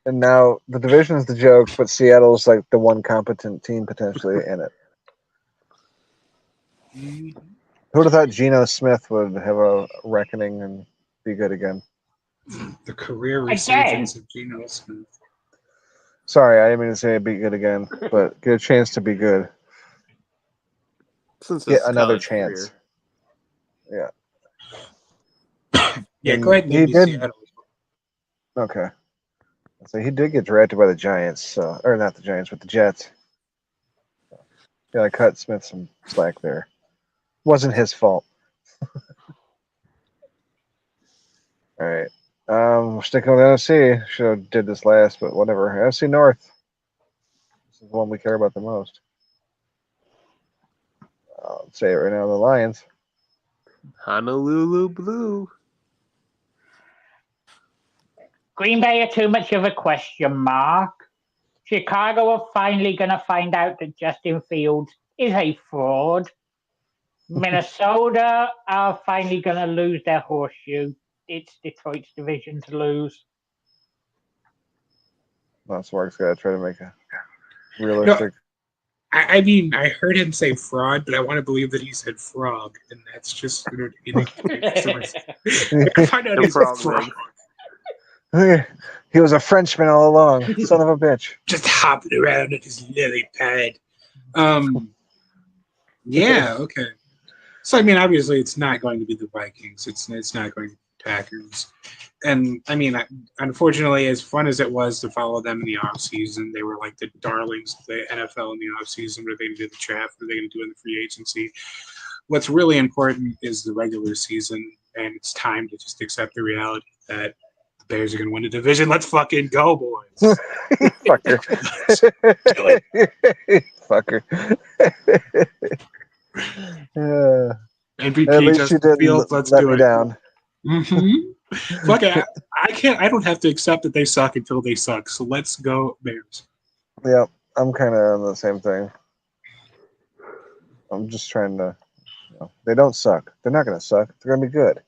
And now the division is the joke, but Seattle's like the one competent team potentially in it. Who would have thought Geno Smith would have a reckoning and be good again? The career resurgence of Geno Smith. Sorry, I didn't mean to say be good again, but get a chance to be good. Get another chance. Career. Yeah, go ahead and give me Seattle. Okay. So he did get drafted by the Giants, or not the Giants, but the Jets. Gotta cut Smith some slack there. Wasn't his fault. All right. Sticking with NFC. Should have did this last, but whatever. NFC North. This is the one we care about the most. I'll say it right now, the Lions. Honolulu Blue. Green Bay are too much of a question mark. Chicago are finally going to find out that Justin Fields is a fraud. Minnesota are finally going to lose their horseshoe. It's Detroit's division to lose. Well, Smark's got to try to make a realistic. I mean, I heard him say fraud, but I want to believe that he said frog, and that's just I find out he's a frog. He was a Frenchman all along. Son of a bitch. Just hopping around in his lily pad. Yeah, okay. So, I mean, obviously, it's not going to be the Vikings. It's not going to be the Packers. And, I mean, unfortunately, as fun as it was to follow them in the offseason, they were like the darlings of the NFL in the offseason. What are they going to do in the draft? What are they going to do in the free agency? What's really important is the regular season, and it's time to just accept the reality that the Bears are going to win the division. Let's fucking go, boys. Fucker. Fucker. MVP At least Justin you didn't Fields, let's let do me it. down. Mm-hmm. Fuck it. I don't have to accept that they suck until they suck. So let's go Bears. Yep, I'm kind of on the same thing. I'm just trying to. They don't suck. They're not going to suck. They're going to be good.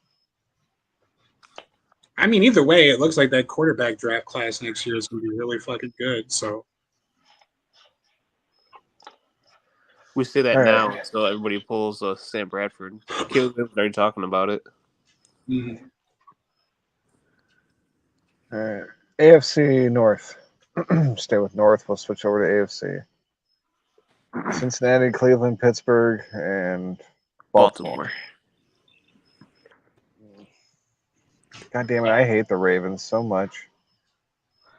I mean, either way, it looks like that quarterback draft class next year is going to be really fucking good. So We say that All now, right. so everybody pulls Sam Bradford. Caleb's already talking about it. mm-hmm. All right. AFC North. Stay with North. We'll switch over to AFC. Cincinnati, Cleveland, Pittsburgh, and Baltimore. God damn it, I hate the Ravens so much.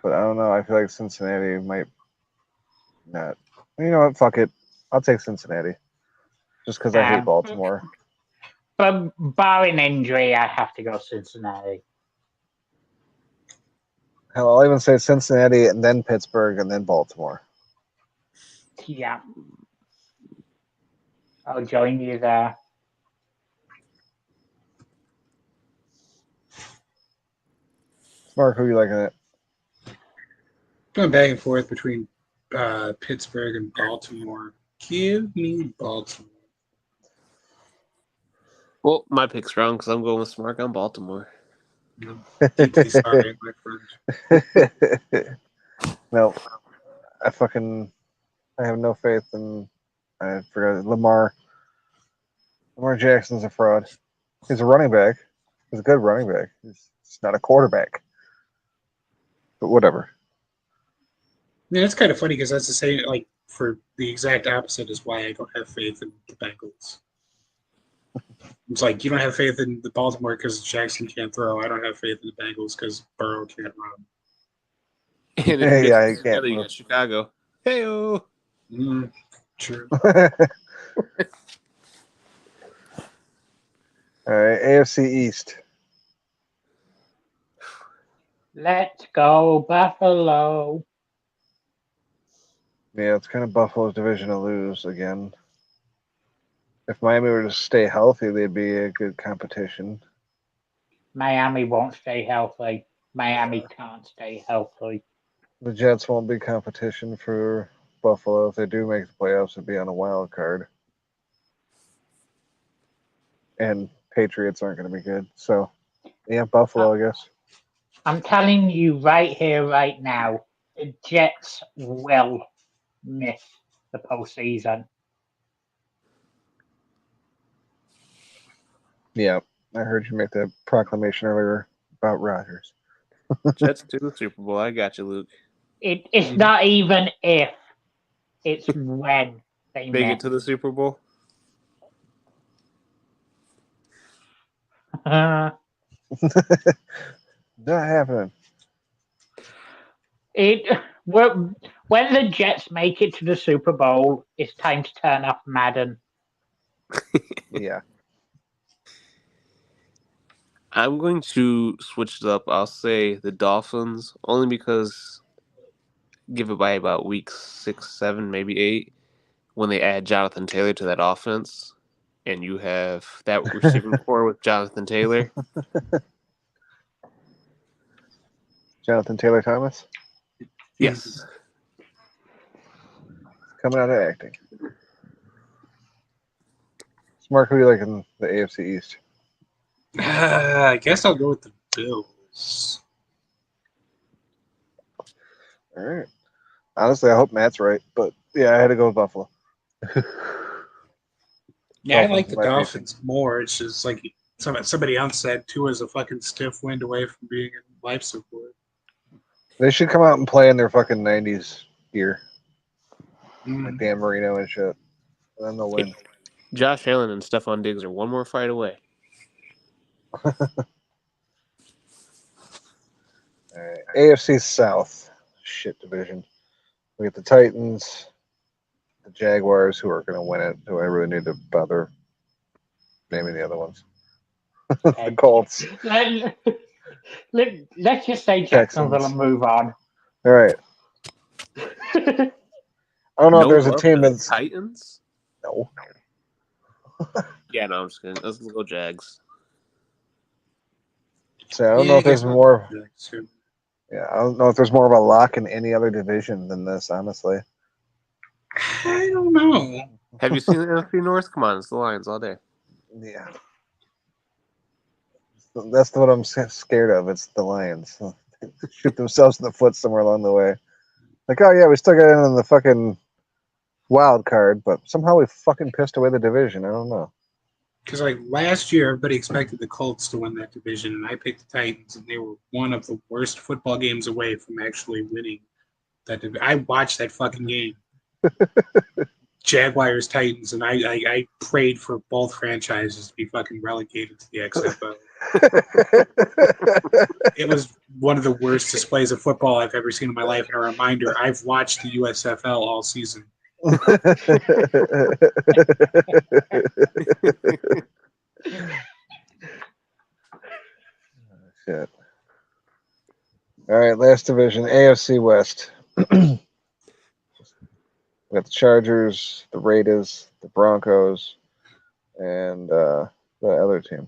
But I don't know. I feel like Cincinnati might not. You know what? Fuck it. I'll take Cincinnati. Just because I hate Baltimore. But barring injury, I have to go Cincinnati. Hell, I'll even say Cincinnati and then Pittsburgh and then Baltimore. Yeah. I'll join you there. Mark, who are you liking it? Going back and forth between Pittsburgh and Baltimore. Give me Baltimore. Well, my pick's wrong because I'm going with Smart on Baltimore. Deeply sorry, my friend. No, I have no faith in. I forgot Lamar. Lamar Jackson's a fraud. He's a running back. He's a good running back. He's not a quarterback. But whatever. Yeah, it's kind of funny because that's the same, like, for the exact opposite is why I don't have faith in the Bengals. It's like you don't have faith in the Baltimore because Jackson can't throw. I don't have faith in the Bengals because Burrow can't run. And Yeah, he can't you move. got Chicago. Hey-o. True. All right, AFC East. Let's go, Buffalo. Yeah, it's kind of Buffalo's division to lose again. If Miami were to stay healthy, they'd be a good competition. Miami won't stay healthy. Miami can't stay healthy. The Jets won't be competition for Buffalo. If they do make the playoffs, it'd be on a wild card. And Patriots aren't going to be good. So, yeah, Buffalo, I guess. I'm telling you right here, right now, the Jets will miss the postseason. Yeah, I heard you make that proclamation earlier about Rodgers. Jets to the Super Bowl. I got you, Luke. It's not even if, it's when they Make miss. it to the Super Bowl. Not happening. When the Jets make it to the Super Bowl, it's time to turn off Madden. Yeah. I'm going to switch it up. I'll say the Dolphins, only because give it by about week 6, 7, maybe 8, when they add Jonathan Taylor to that offense, and you have that receiving core with Jonathan Taylor. Jonathan Taylor Thomas Yes. coming out of acting. Mark, who do you like in the AFC East? I guess I'll go with the Bills. All right. Honestly, I hope Matt's right, but yeah, I had to go with Buffalo. Yeah, I Dolphins, like the my Dolphins more. It's just like somebody else said, Tua's a fucking stiff wind away from being in life support. They should come out and play in their fucking 90s gear. Mm. Like Dan Marino and shit. And then they'll win. Josh Allen and Stephon Diggs are one more fight away. All right. AFC South. Shit division. We get the Titans, the Jaguars, who are going to win it, who I really need to bother naming the other ones. The Colts. Let's just say Jacksonville and move on. All right. I don't know if there's a love team for the that's... Titans? No. Yeah, no, I'm just kidding. Let's go Jags. So I don't know if there's more... Yeah, I don't know if there's more of a lock in any other division than this, honestly. I don't know. Have you seen the NFC North? Come on, it's the Lions all day. Yeah. That's what I'm scared of. It's the Lions. Shoot themselves in the foot somewhere along the way. Like, oh yeah, we still got in the fucking wild card, but somehow we fucking pissed away the division. I don't know. Because like last year, everybody expected the Colts to win that division, and I picked the Titans, and they were one of the worst football games away from actually winning that division. I watched that fucking game. Jaguars, Titans, and I prayed for both franchises to be fucking relegated to the XFL. It was one of the worst displays of football I've ever seen in my life. And a reminder, I've watched the USFL all season. Shit. All right, last division, AFC West. We got the Chargers, the Raiders, the Broncos, and the other team.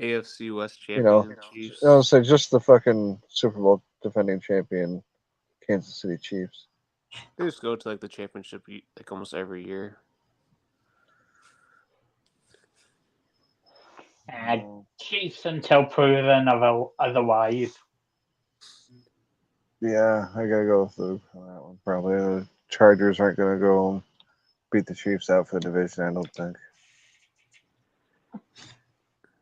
AFC West champion Chiefs. So just the fucking Super Bowl defending champion Kansas City Chiefs. They just go to like the championship like almost every year. Chiefs until proven otherwise. Yeah, I gotta go with Luke on that one. Probably the Chargers aren't gonna go and beat the Chiefs out for the division. I don't think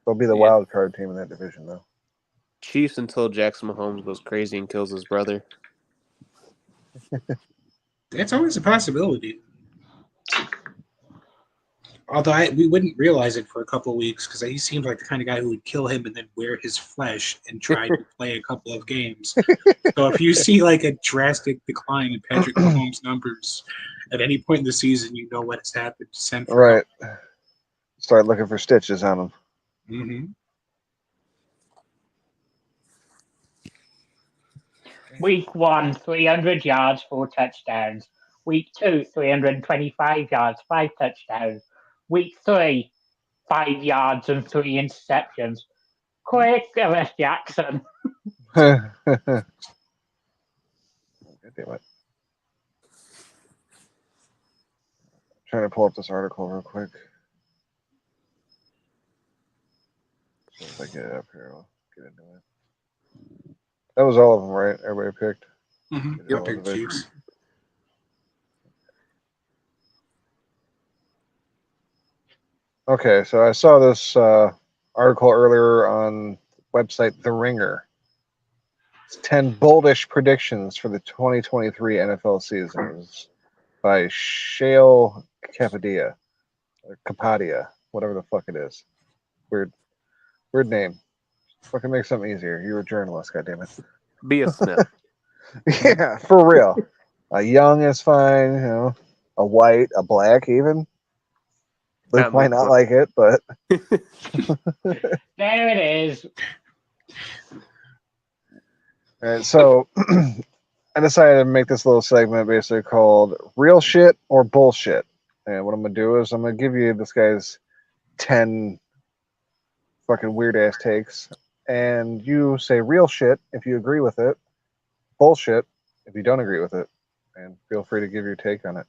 they'll be the wild card team in that division, though. Chiefs until Jackson Mahomes goes crazy and kills his brother. That's always a possibility. Although we wouldn't realize it for a couple of weeks because he seems like the kind of guy who would kill him and then wear his flesh and try to play a couple of games. So if you see like a drastic decline in Patrick Mahomes' numbers at any point in the season, you know what has happened. Send for right. Help. Start looking for stitches on him. Mm-hmm. Week 1, 300 yards, 4 touchdowns. Week 2, 325 yards, 5 touchdowns. Week 3, 5 yards and 3 interceptions. Quick, Ellis Jackson. God damn it. Trying to pull up this article real quick. So if I get it up here, I'll get into it. That was all of them, right? Everybody picked? Mm-hmm. Yep, picked Chiefs. Okay, so I saw this article earlier on website The Ringer. It's 10 boldish predictions for the 2023 NFL season. It's by Shale Capadia, or Capadia, whatever the fuck it is. Weird name. Fucking make something easier. You're a journalist, goddammit. Be a Smith. Yeah, for real. A young is fine, you know. A white, a black, even. Luke might not like it, but There it is. all right, so I decided to make this little segment basically called Real Shit or Bullshit. And what I'm going to do is I'm going to give you this guy's 10 fucking weird ass takes. And you say real shit if you agree with it, bullshit if you don't agree with it. And feel free to give your take on it.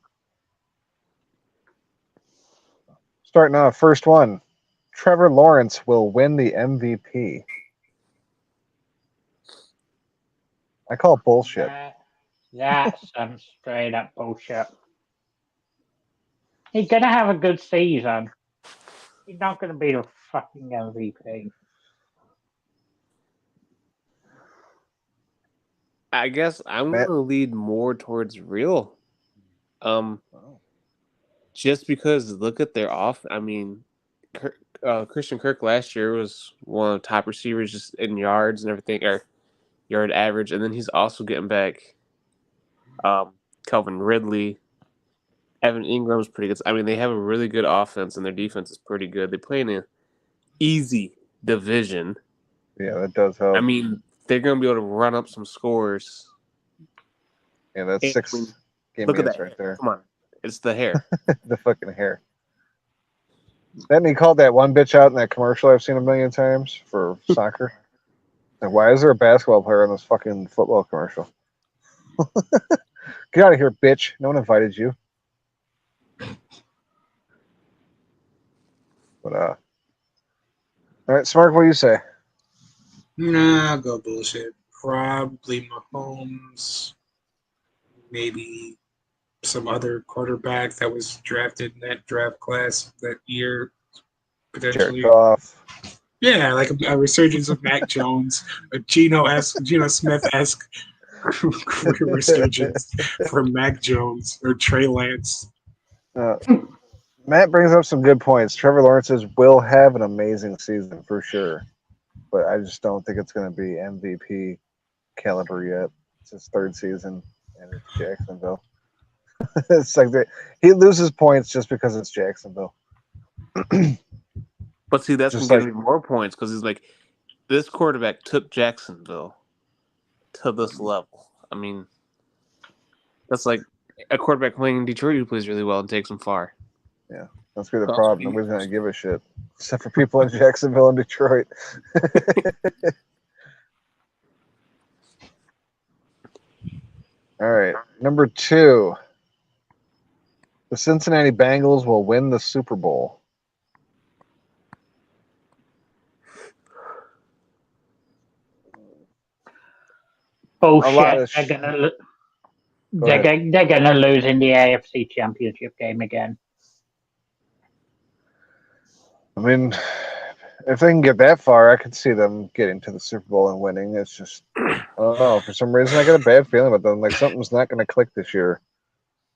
Starting off, first one. Trevor Lawrence will win the MVP. I call bullshit. That's some straight up bullshit. He's gonna have a good season. He's not gonna be the fucking MVP. I guess I'm going to lead more towards real. Just because look at their off. I mean, Christian Kirk last year was one of the top receivers just in yards and everything, or yard average, and then he's also getting back Calvin Ridley. Evan Ingram's pretty good. I mean, they have a really good offense, and their defense is pretty good. They play in an easy division. Yeah, that does help. I mean, they're going to be able to run up some scores. Yeah, that's 6 game look at wins that right there. Come on. It's the hair. The fucking hair. Then he called that one bitch out in that commercial I've seen a million times for soccer. Like, why is there a basketball player in this fucking football commercial? Get out of here, bitch. No one invited you. But, all right, Smart, what do you say? Nah, I'll go bullshit. Probably Mahomes. Maybe some other quarterback that was drafted in that draft class that year. Potentially. Jared Goff. Yeah, like a resurgence of Mac Jones, a Geno Smith-esque resurgence for Mac Jones or Trey Lance. Matt brings up some good points. Trevor Lawrence will have an amazing season for sure, but I just don't think it's going to be MVP caliber yet. It's his third season, and it's Jacksonville. It's like he loses points just because it's Jacksonville. But see, that's going to give me more points because he's like, this quarterback took Jacksonville to this level. I mean, that's like a quarterback playing in Detroit who plays really well and takes them far. Yeah, that's really the problem. Nobody's going to give a shit except for people in Jacksonville and Detroit. All right, number 2. The Cincinnati Bengals will win the Super Bowl. Bullshit. They're gonna lose in the AFC Championship game again. I mean, if they can get that far, I could see them getting to the Super Bowl and winning. It's just, I don't know. For some reason, I got a bad feeling about them. Like, something's not going to click this year.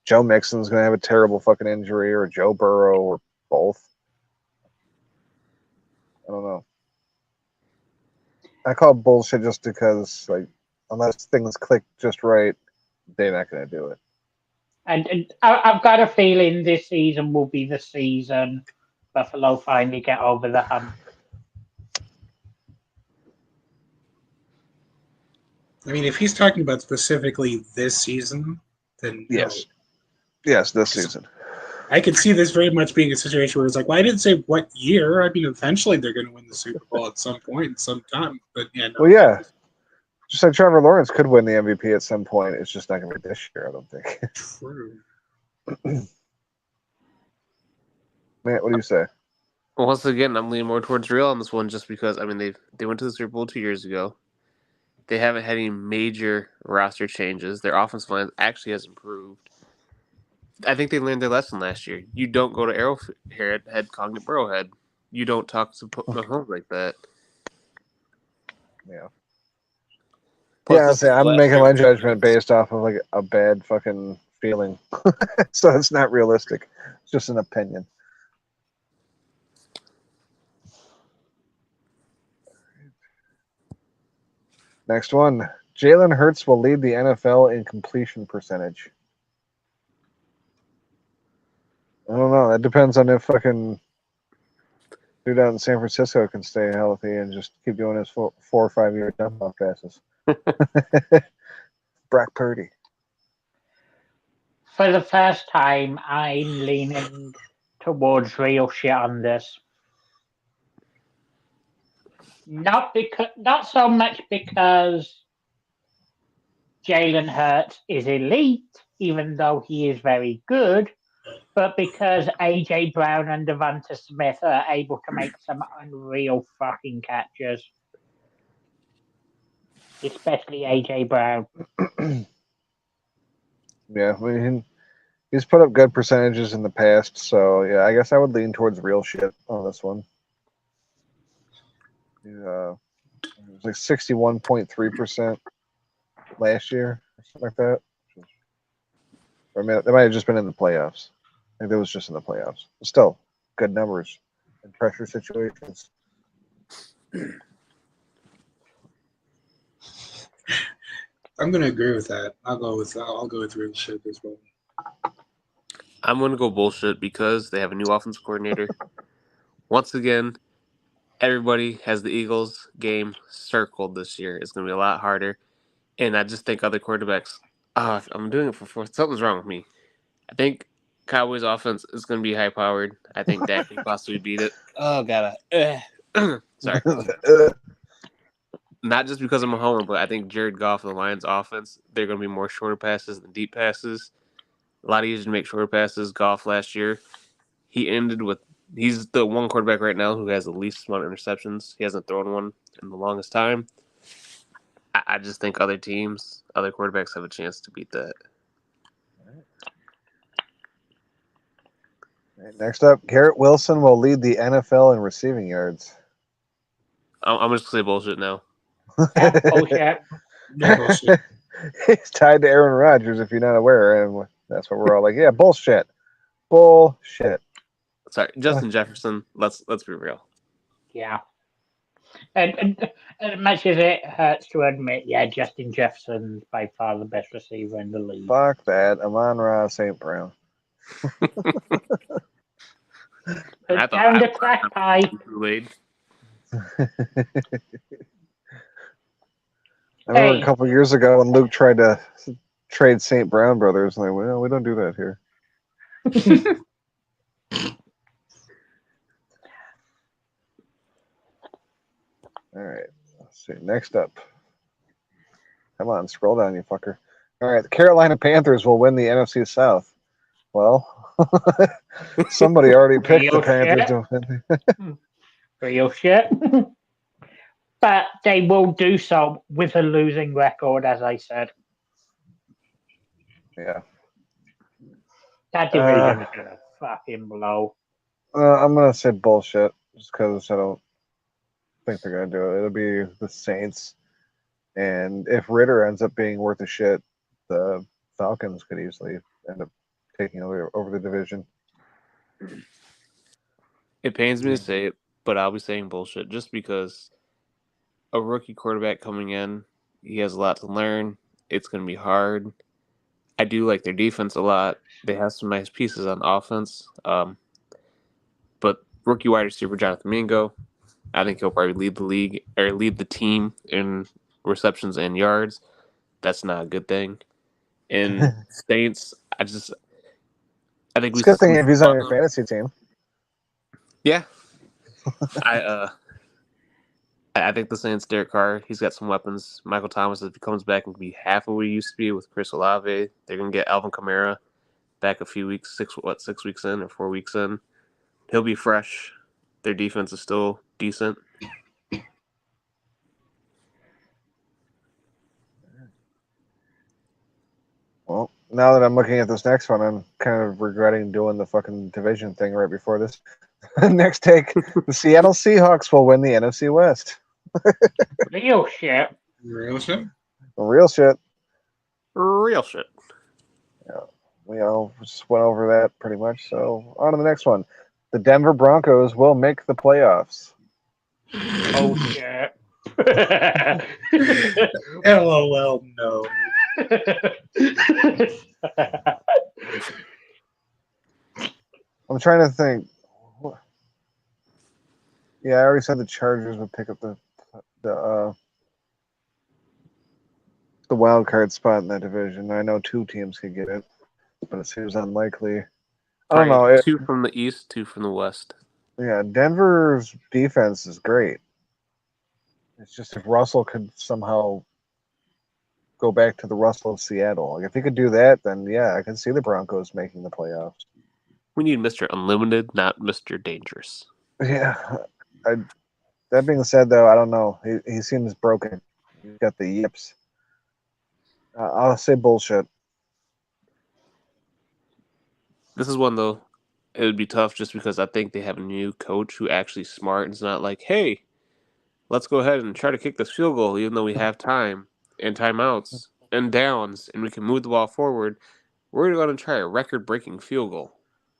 Joe Mixon's going to have a terrible fucking injury, or Joe Burrow, or both. I don't know. I call it bullshit just because, like, unless things click just right, they're not going to do it. And I've got a feeling this season will be the season Buffalo finally get over the hump. I mean, if he's talking about specifically this season, then yes. Yes, this season. I could see this very much being a situation where it's like, well, I didn't say what year. I mean, eventually they're going to win the Super Bowl at some point, sometime. But yeah, no. Well, yeah. Just like Trevor Lawrence could win the MVP at some point. It's just not going to be this year, I don't think. True. Matt, what do you say? Once again, I'm leaning more towards real on this one just because, I mean, they went to the Super Bowl 2 years ago. They haven't had any major roster changes. Their offensive line actually has improved. I think they learned their lesson last year. You don't go to Arrowhead calling it Burrowhead. You don't talk to Mahomes like that. Yeah. Plus, yeah, I'm making my judgment based off of like a bad fucking feeling. So it's not realistic. It's just an opinion. Next one. Jalen Hurts will lead the NFL in completion percentage. I don't know. That depends on if fucking dude out in San Francisco can stay healthy and just keep doing his 4 or 5 year dump-off passes. Brock Purdy. For the first time, I'm leaning towards real shit on this. Not so much because Jalen Hurts is elite, even though he is very good, but because AJ Brown and Devonta Smith are able to make some unreal fucking catches. Especially AJ Brown. Yeah, I mean, he's put up good percentages in the past, so yeah, I guess I would lean towards real shit on this one. It was like 61.3% last year, or something like that. Or it might have just been in the playoffs. I think it was just in the playoffs. But still, good numbers in pressure situations. I'm gonna agree with that. I'll go with real shit as well. I'm going to go bullshit because they have a new offense coordinator. Once again, everybody has the Eagles game circled this year. It's going to be a lot harder. And I just think other quarterbacks, I'm doing it for something's wrong with me. I think Cowboys offense is going to be high-powered. I think Dak can possibly beat it. Oh, God. Sorry. Not just because I'm a homer, but I think Jared Goff and the Lions offense, they're going to be more shorter passes than deep passes. A lot easier to make shorter passes. Goff last year, he's the one quarterback right now who has the least amount of interceptions. He hasn't thrown one in the longest time. I just think other quarterbacks have a chance to beat that. Right, next up, Garrett Wilson will lead the NFL in receiving yards. I'm just going to say bullshit now. Bullshit. Yeah, bullshit. He's tied to Aaron Rodgers, if you're not aware, and that's what we're all like. Yeah, bullshit. Sorry, Justin Jefferson. Let's be real. Yeah. And as much as it hurts to admit, yeah, Justin Jefferson's by far the best receiver in the league. Fuck that. Amon-Ra St. Brown. Down to crack pie. I remember a couple years ago when Luke tried to trade St. Brown brothers. Like, well, we don't do that here. All right. Let's see. Next up. Come on, scroll down, you fucker. All right. The Carolina Panthers will win the NFC South. Well, somebody already picked the Panthers to win. Real shit. But they will do so with a losing record, as I said. Yeah. That division is going to fucking blow. I'm going to say bullshit just because I don't think they're going to do it. It'll be the Saints. And if Ritter ends up being worth a shit, the Falcons could easily end up taking over the division. It pains me to say it, but I'll be saying bullshit just because a rookie quarterback coming in, he has a lot to learn. It's going to be hard. I do like their defense a lot. They have some nice pieces on offense. But rookie wide receiver Jonathan Mingo, I think he'll probably lead the team in receptions and yards. That's not a good thing. And Saints, I think it's a good thing if he's on your fantasy team. Yeah. I think the Saints, Derek Carr, he's got some weapons. Michael Thomas, if he comes back and can be half of what he used to be with Chris Olave, they're going to get Alvin Kamara back a few weeks, 6 weeks in or 4 weeks in. He'll be fresh. Their defense is still decent. Well, now that I'm looking at this next one, I'm kind of regretting doing the fucking division thing right before this. Next take, the Seattle Seahawks will win the NFC West. Real shit. Real shit? Real shit. Real shit. Yeah, we all just went over that pretty much. So on to the next one. The Denver Broncos will make the playoffs. Oh shit. LOL, no. I'm trying to think. Yeah, I already said the Chargers would pick up the wild card spot in that division. I know 2 teams could get it, but it seems unlikely. I don't know. 2 from the East, 2 from the West. Yeah, Denver's defense is great. It's just if Russell could somehow go back to the Russell of Seattle. Like if he could do that, then yeah, I can see the Broncos making the playoffs. We need Mr. Unlimited, not Mr. Dangerous. Yeah. That being said, though, I don't know. He seems broken. He's got the yips. I'll say bullshit. This is one, though, it would be tough just because I think they have a new coach who actually smart and is not like, hey, let's go ahead and try to kick this field goal even though we have time and timeouts and downs and we can move the ball forward. We're going to try a record-breaking field goal.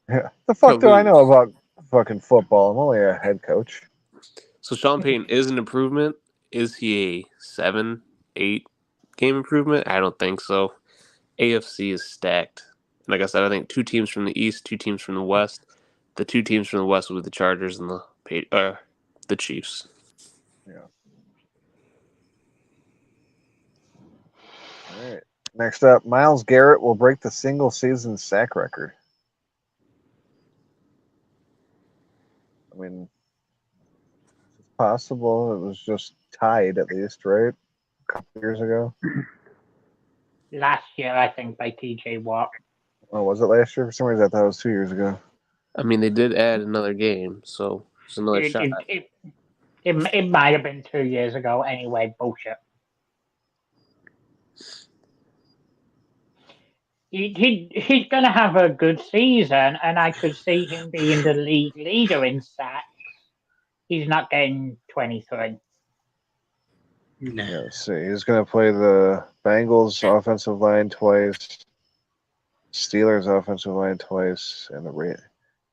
Yeah. The fuck do I know about fucking football? I'm only a head coach. So Sean Payton is an improvement. Is he a 7, 8 game improvement? I don't think so. AFC is stacked. Like I said, I think 2 teams from the East, 2 teams from the West. The 2 teams from the West will be the Chargers and the Chiefs. Yeah. All right. Next up, Myles Garrett will break the single-season sack record. I mean, it's possible. It was just tied at least, right? A couple years ago. Last year, I think, by TJ Watt. Oh, was it last year? For some reason, I thought it was 2 years ago. I mean, they did add another game, so it's another shot. It might have been 2 years ago. Anyway, bullshit. He's going to have a good season, and I could see him being the league leader in sacks. He's not getting 23. No. Yeah, let's see. He's going to play the Bengals offensive line twice, Steelers offensive line twice, and the Raiders.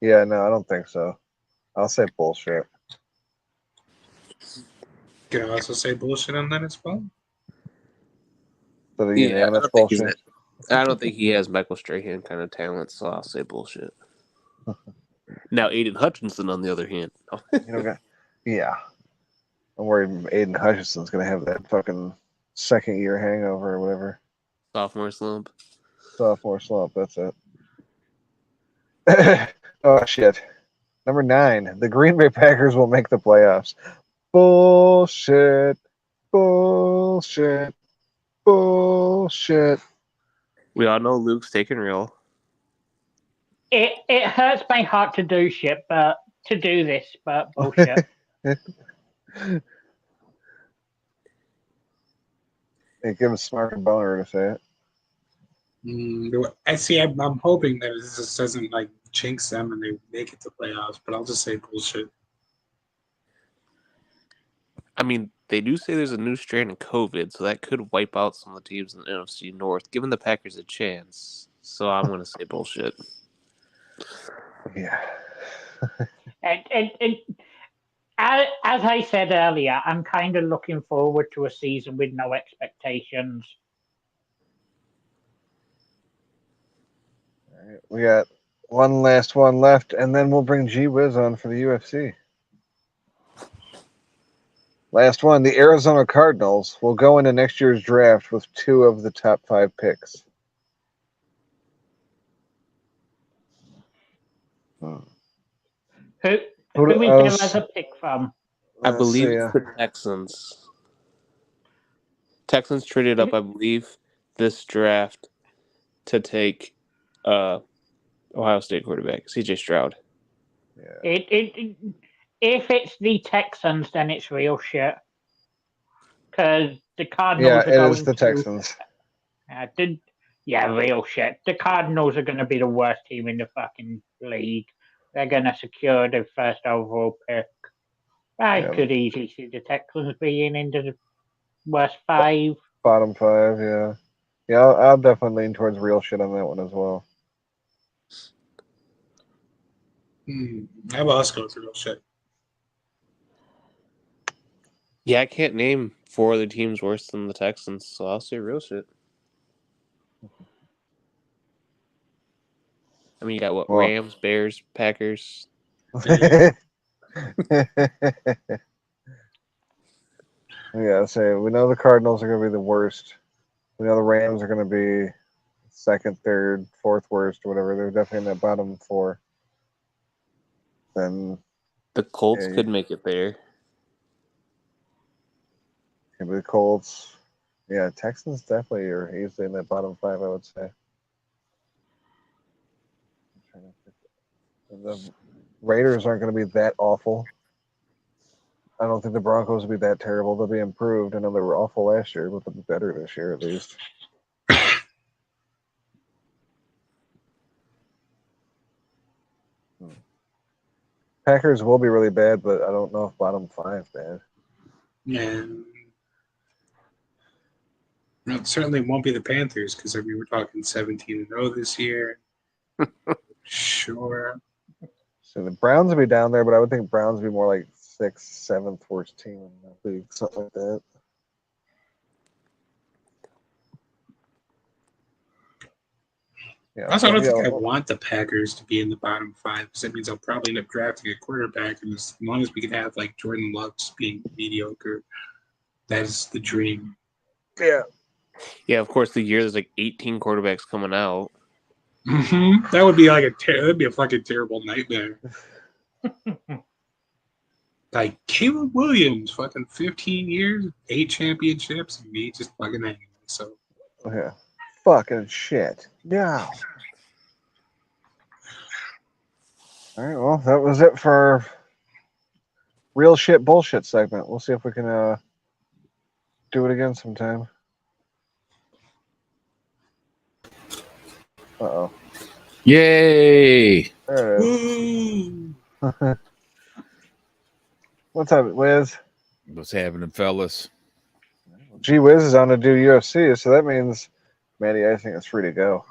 Yeah, no, I don't think so. I'll say bullshit. Can I also say bullshit on that as well? So the unanimous bullshit. I don't think he has Michael Strahan kind of talent, so I'll say bullshit. Now, Aiden Hutchinson, on the other hand. Yeah. I'm worried Aiden Hutchinson's going to have that fucking second-year hangover or whatever. Sophomore slump. Sophomore slump, that's it. Oh, shit. Number 9, the Green Bay Packers will make the playoffs. Bullshit. Bullshit. Bullshit. We all know Luke's taking real. It hurts my heart to do this, but bullshit. It gives Smart and Boner to say it. I see. I'm hoping that this just doesn't like jinx them and they make it to playoffs. But I'll just say bullshit. I mean, they do say there's a new strain of COVID, so that could wipe out some of the teams in the NFC North, giving the Packers a chance. So I'm going to say bullshit. Yeah. and as I said earlier, I'm kind of looking forward to a season with no expectations. All right, we got one last one left, and then we'll bring G Wiz on for the UFC. Last one, the Arizona Cardinals will go into next year's draft with 2 of the top 5 picks. Who we give us a pick from? I believe it's the Texans. Texans traded up, I believe, this draft to take Ohio State quarterback, CJ Stroud. Yeah. If it's the Texans, then it's real shit. Because the Cardinals are going it is the Texans. Real shit. The Cardinals are going to be the worst team in the fucking league. They're going to secure the first overall pick. I could easily see the Texans being into the worst 5. Bottom 5, yeah. Yeah, I'll definitely lean towards real shit on that one as well. I will also go with real shit. Yeah, I can't name 4 other teams worse than the Texans, so I'll say real shit. I mean, you got what? Well. Rams, Bears, Packers. Yeah, so we know the Cardinals are going to be the worst. We know the Rams are going to be second, third, fourth worst, or whatever. They're definitely in that bottom four. Then The Colts could make it there. maybe the Colts. Yeah, Texans definitely are easily in that bottom five, I would say. The Raiders aren't going to be that awful. I don't think the Broncos will be that terrible. They'll be improved. I know they were awful last year, but they'll be better this year at least. Packers will be really bad, but I don't know if bottom five bad. Yeah. No, it certainly won't be the Panthers because we were talking 17-0 this year. Sure. So the Browns will be down there, but I would think Browns would be more like 6th, 7th worst team in the league, something like that. Yeah, Also, I don't think I want the Packers to be in the bottom five because that means I'll probably end up drafting a quarterback. And as long as we can have like Jordan Love being mediocre, that is the dream. Yeah. Yeah, of course, the year there's like 18 quarterbacks coming out. Mm-hmm. That would be like that'd be a fucking terrible nightmare. Like Caleb Williams, fucking 15 years, 8 championships, and me just fucking hanging. So Yeah. Fucking shit. No. All right, well, that was it for real shit bullshit segment. We'll see if we can do it again sometime. Uh-oh. Yay! There it is. What's up, Wiz? What's happening, fellas? Gee Wiz is on to do UFC, so that means Maddie, I think, is free to go.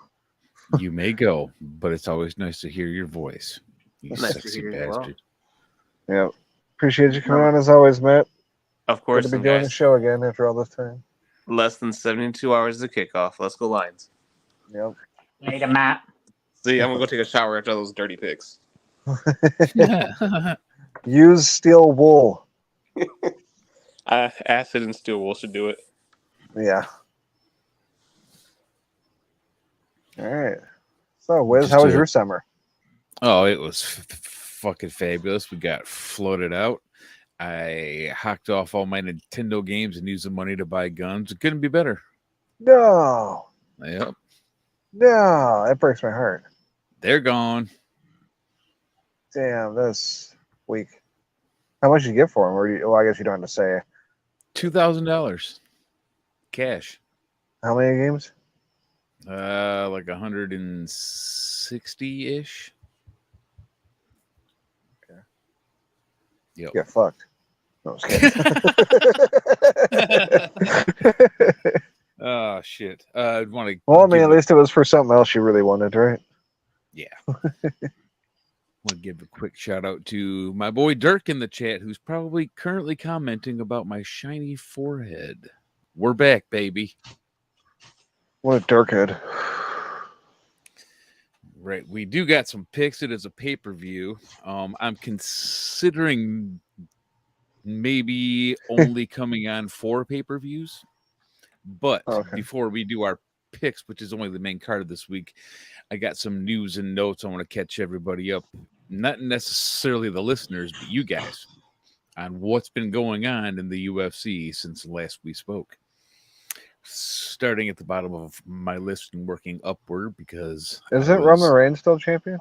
You may go, but it's always nice to hear your voice. You Nice to sexy hear you as well. bastard. Yeah. Appreciate you coming on as always, Matt. Of Good course, to be and doing the guys, show again after all this time. less than 72 hours to kickoff. Let's go Lions. Yep. Later, Matt. See, I'm going to go take a shower after those dirty picks. Use steel wool. Acid and steel wool should do it. Yeah. All right. So, Wiz, Just how was a- your summer? Oh, it was fucking fabulous. We got floated out. I hacked off all my Nintendo games and used the money to buy guns. It couldn't be better. No. Yep. No. That breaks my heart. They're gone. Damn, this week. How much did you get for them? Or well, I guess you don't have to say. $2,000 cash. How many games? Like 160-ish. Okay. Yep. Get fucked. No, I was kidding. Oh shit. I'd want to. Well, I mean, at least it was for something else you really wanted, right? Yeah. Want to give a quick shout out to my boy Dirk in the chat, who's probably currently commenting about my shiny forehead. We're back, baby. What a dirkhead. Right. We do got some picks. It is a pay-per-view. I'm considering maybe only coming on 4 pay-per-views. But before we do our picks, which is only the main card of this week, I got some news and notes I want to catch everybody up. Not necessarily the listeners, but you guys, on what's been going on in the UFC since last we spoke. Starting at the bottom of my list and working upward because Isn't Roman Reigns still champion?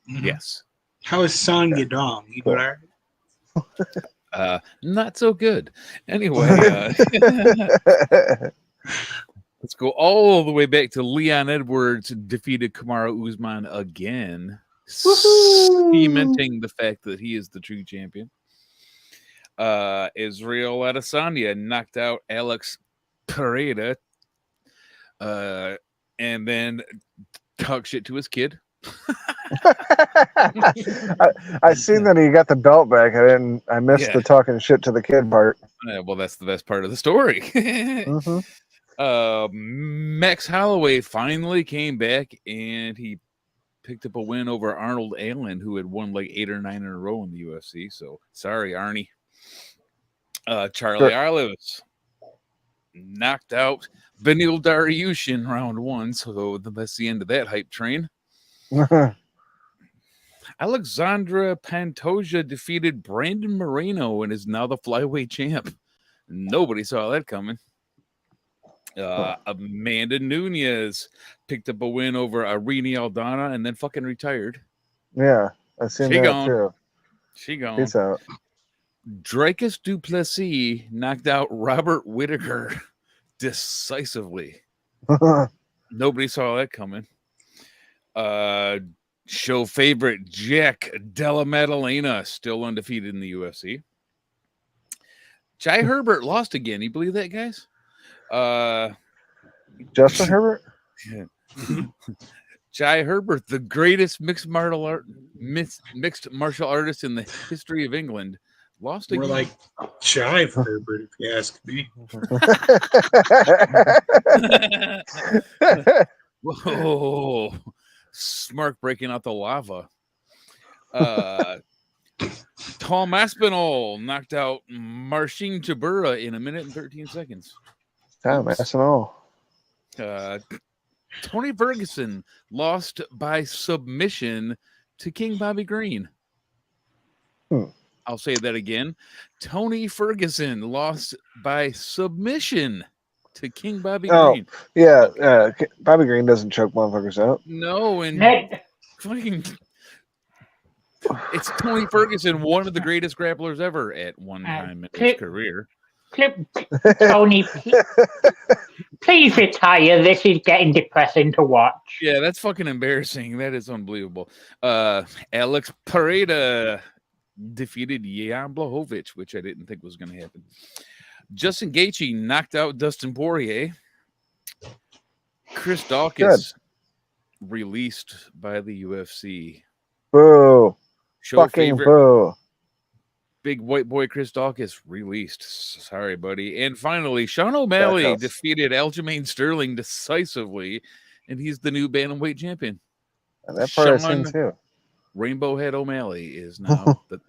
Yes. How is Son Yadong? You doing all right? Not so good. Anyway, let's go all the way back to Leon Edwards defeated Kamaru Usman again, cementing the fact that he is the true champion. Israel Adesanya knocked out Alex Pereira, and then talk shit to his kid. I seen that he got the belt back. I missed the talking shit to the kid part. Well, that's the best part of the story. Max Holloway finally came back and he picked up a win over Arnold Allen, who had won like 8 or 9 in a row in the UFC. So sorry, Arnie. Charlie Olives knocked out Benil Dariush in round 1. So that's the end of that hype train. Alexandra Pantoja defeated Brandon Moreno and is now the flyweight champ. Nobody saw that coming. Amanda Nunez picked up a win over Irene Aldana and then fucking retired. Yeah, I've seen that too. She gone. Peace out. Dricus Duplessis knocked out Robert Whittaker decisively. Nobody saw that coming. Show favorite Jack Della Maddalena still undefeated in the UFC. Jai Herbert lost again. You believe that, guys? Justin Herbert? Jai Herbert, the greatest mixed martial artist in the history of England, lost again. More like Jive Herbert, if you ask me. Whoa. Smirk breaking out the lava. Tom Aspinall knocked out Marcin Tybura in 1 minute and 13 seconds. Tom Aspinall. Tony Ferguson lost by submission to King Bobby Green. I'll say that again. Tony Ferguson lost by submission to King Bobby Green. Yeah, Bobby Green doesn't choke motherfuckers out. No, and fucking it's Tony Ferguson, one of the greatest grapplers ever at one time in his career. Tony, please retire. This is getting depressing to watch. Yeah, that's fucking embarrassing. That is unbelievable. Alex Pereira defeated Jan Blachowicz, which I didn't think was going to happen. Justin Gaethje knocked out Dustin Poirier. Chris Dawkins released by the UFC. Boo. Show fucking favorite, boo. Big white boy Chris Dawkins released. Sorry, buddy. And finally, Sean O'Malley defeated Aljamain Sterling decisively, and he's the new bantamweight champion. And that part I've seen too. Rainbow Head O'Malley is now the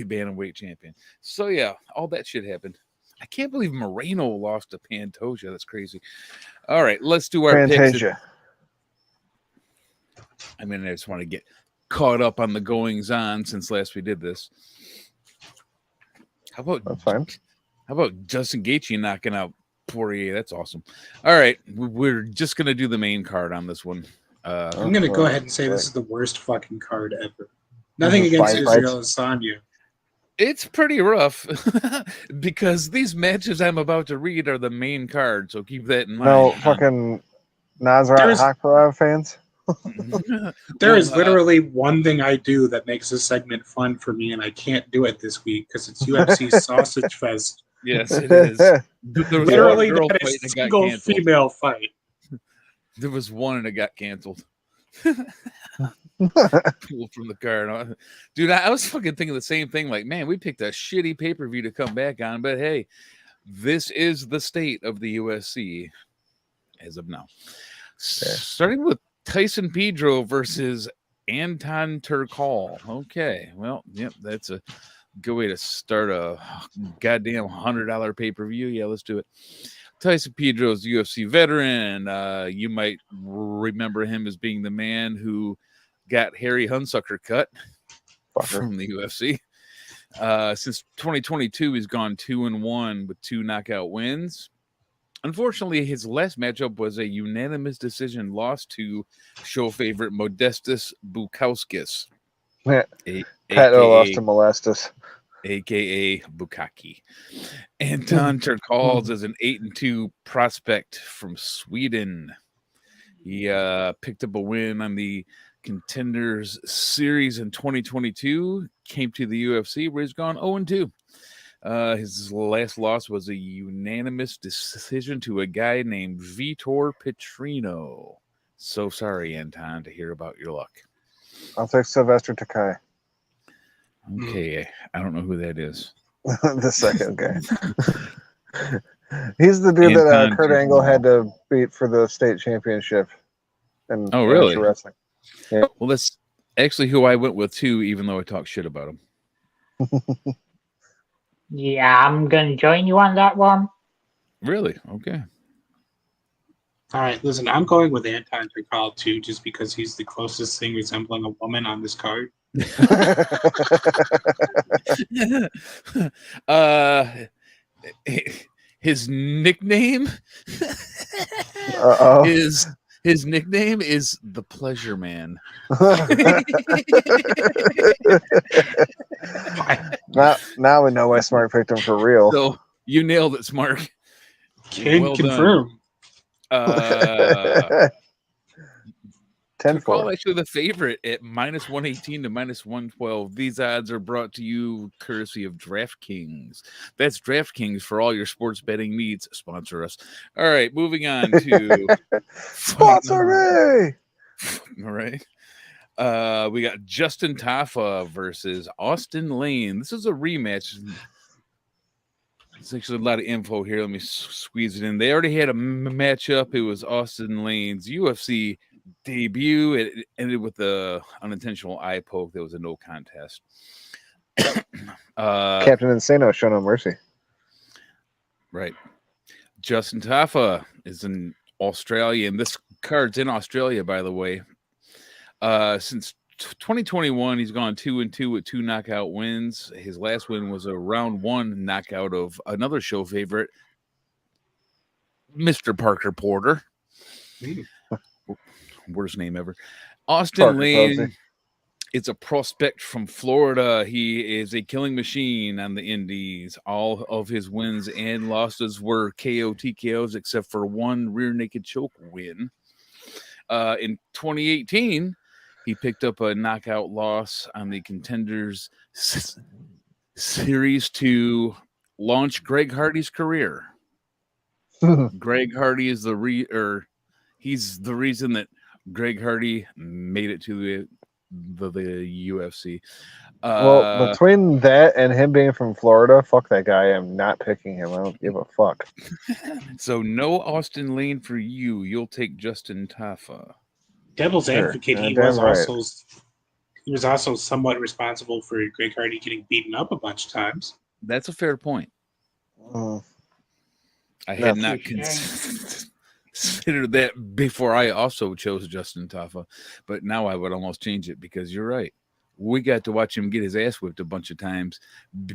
bantamweight champion. So yeah, all that shit happened. I can't believe Moreno lost to Pantoja. That's crazy. All right, let's do our picks. I mean, I just want to get caught up on the goings on since last we did this. That's fine. How about Justin Gaethje knocking out Poirier? That's awesome. All right, we're just gonna do the main card on this one. I'm gonna go ahead and say this is the worst fucking card ever. Nothing against Israel Adesanya. It's pretty rough because these matches I'm about to read are the main card, so keep that in mind. No fucking Nasrat Hakparas fans. There is literally one thing I do that makes this segment fun for me, and I can't do it this week because it's UFC Sausage Fest. Yes, it is. Literally, that is a single female fight. There was one and it got canceled. Pulled from the card. Dude, I was fucking thinking the same thing. Like, man, we picked a shitty pay-per-view to come back on, but hey, this is the state of the USC as of now. Starting with Tyson Pedro versus Anton Turkal. Okay, well, yep, that's a good way to start a goddamn $100 pay-per-view. Yeah, let's do it. Tyson Pedro is a UFC veteran. You might remember him as being the man who got Harry Hunsucker cut from the UFC. Since 2022, he's gone 2-1 with 2 knockout wins. Unfortunately, his last matchup was a unanimous decision loss to show favorite Modestas Bukauskas. Pato lost to Molestus. A.K.A. Bukaki. Anton Turkal is an 8-2 prospect from Sweden. He picked up a win on the Contenders Series in 2022, came to the UFC where he's gone 0-2. His last loss was a unanimous decision to a guy named Vitor Petrino. So sorry, Anton, to hear about your luck. I'll take Sylvester Takai. Okay, I don't know who that is. The second guy. He's the dude that Kurt Angle had to beat for the state championship. And really? Wrestling. Yeah. Well, that's actually who I went with too, even though I talk shit about him. Yeah, I'm going to join you on that one. Really? Okay. All right, listen, I'm going with Anton Trakal too, just because he's the closest thing resembling a woman on this card. His nickname Uh-oh. his nickname is the Pleasure Man. now we know why Smart picked him for real. So you nailed it, Smart. Can Well confirm. done. 10-4. Trakal actually the favorite at -118 to -112. These odds are brought to you courtesy of DraftKings. That's DraftKings for all your sports betting needs. Sponsor us. All right, moving on to Sponsor me. All right. We got Justin Tafa versus Austin Lane. This is a rematch. There's actually a lot of info here. Let me squeeze it in. They already had a matchup. It was Austin Lane's UFC debut. It ended with the unintentional eye poke. There was a no contest. Captain Insano showing no mercy. Right. Justin Tafa is an Australian. This card's in Australia, by the way. Since 2021, he's gone 2-2 with 2 knockout wins. His last win was a round 1 knockout of another show favorite, Mr. Parker Porter. Worst name ever. Austin Parker Lane Posey. is a prospect from Florida. He is a killing machine on the indies. All of his wins and losses were KO TKOs except for one rear naked choke win. In 2018, he picked up a knockout loss on the Contenders Series to launch Greg Hardy's career. Greg Hardy is he's the reason that Greg Hardy made it to the UFC. Well, between that and him being from Florida, fuck that guy. I'm not picking him. I don't give a fuck. So no Austin Lane for you. You'll take Justin Tafa. Devil's Sure. advocate, he Damn right. was also somewhat responsible for Greg Hardy getting beaten up a bunch of times. That's a fair point. Mm. I had No. not considered that before I also chose Justin Tafa, but now I would almost change it because you're right. We got to watch him get his ass whipped a bunch of times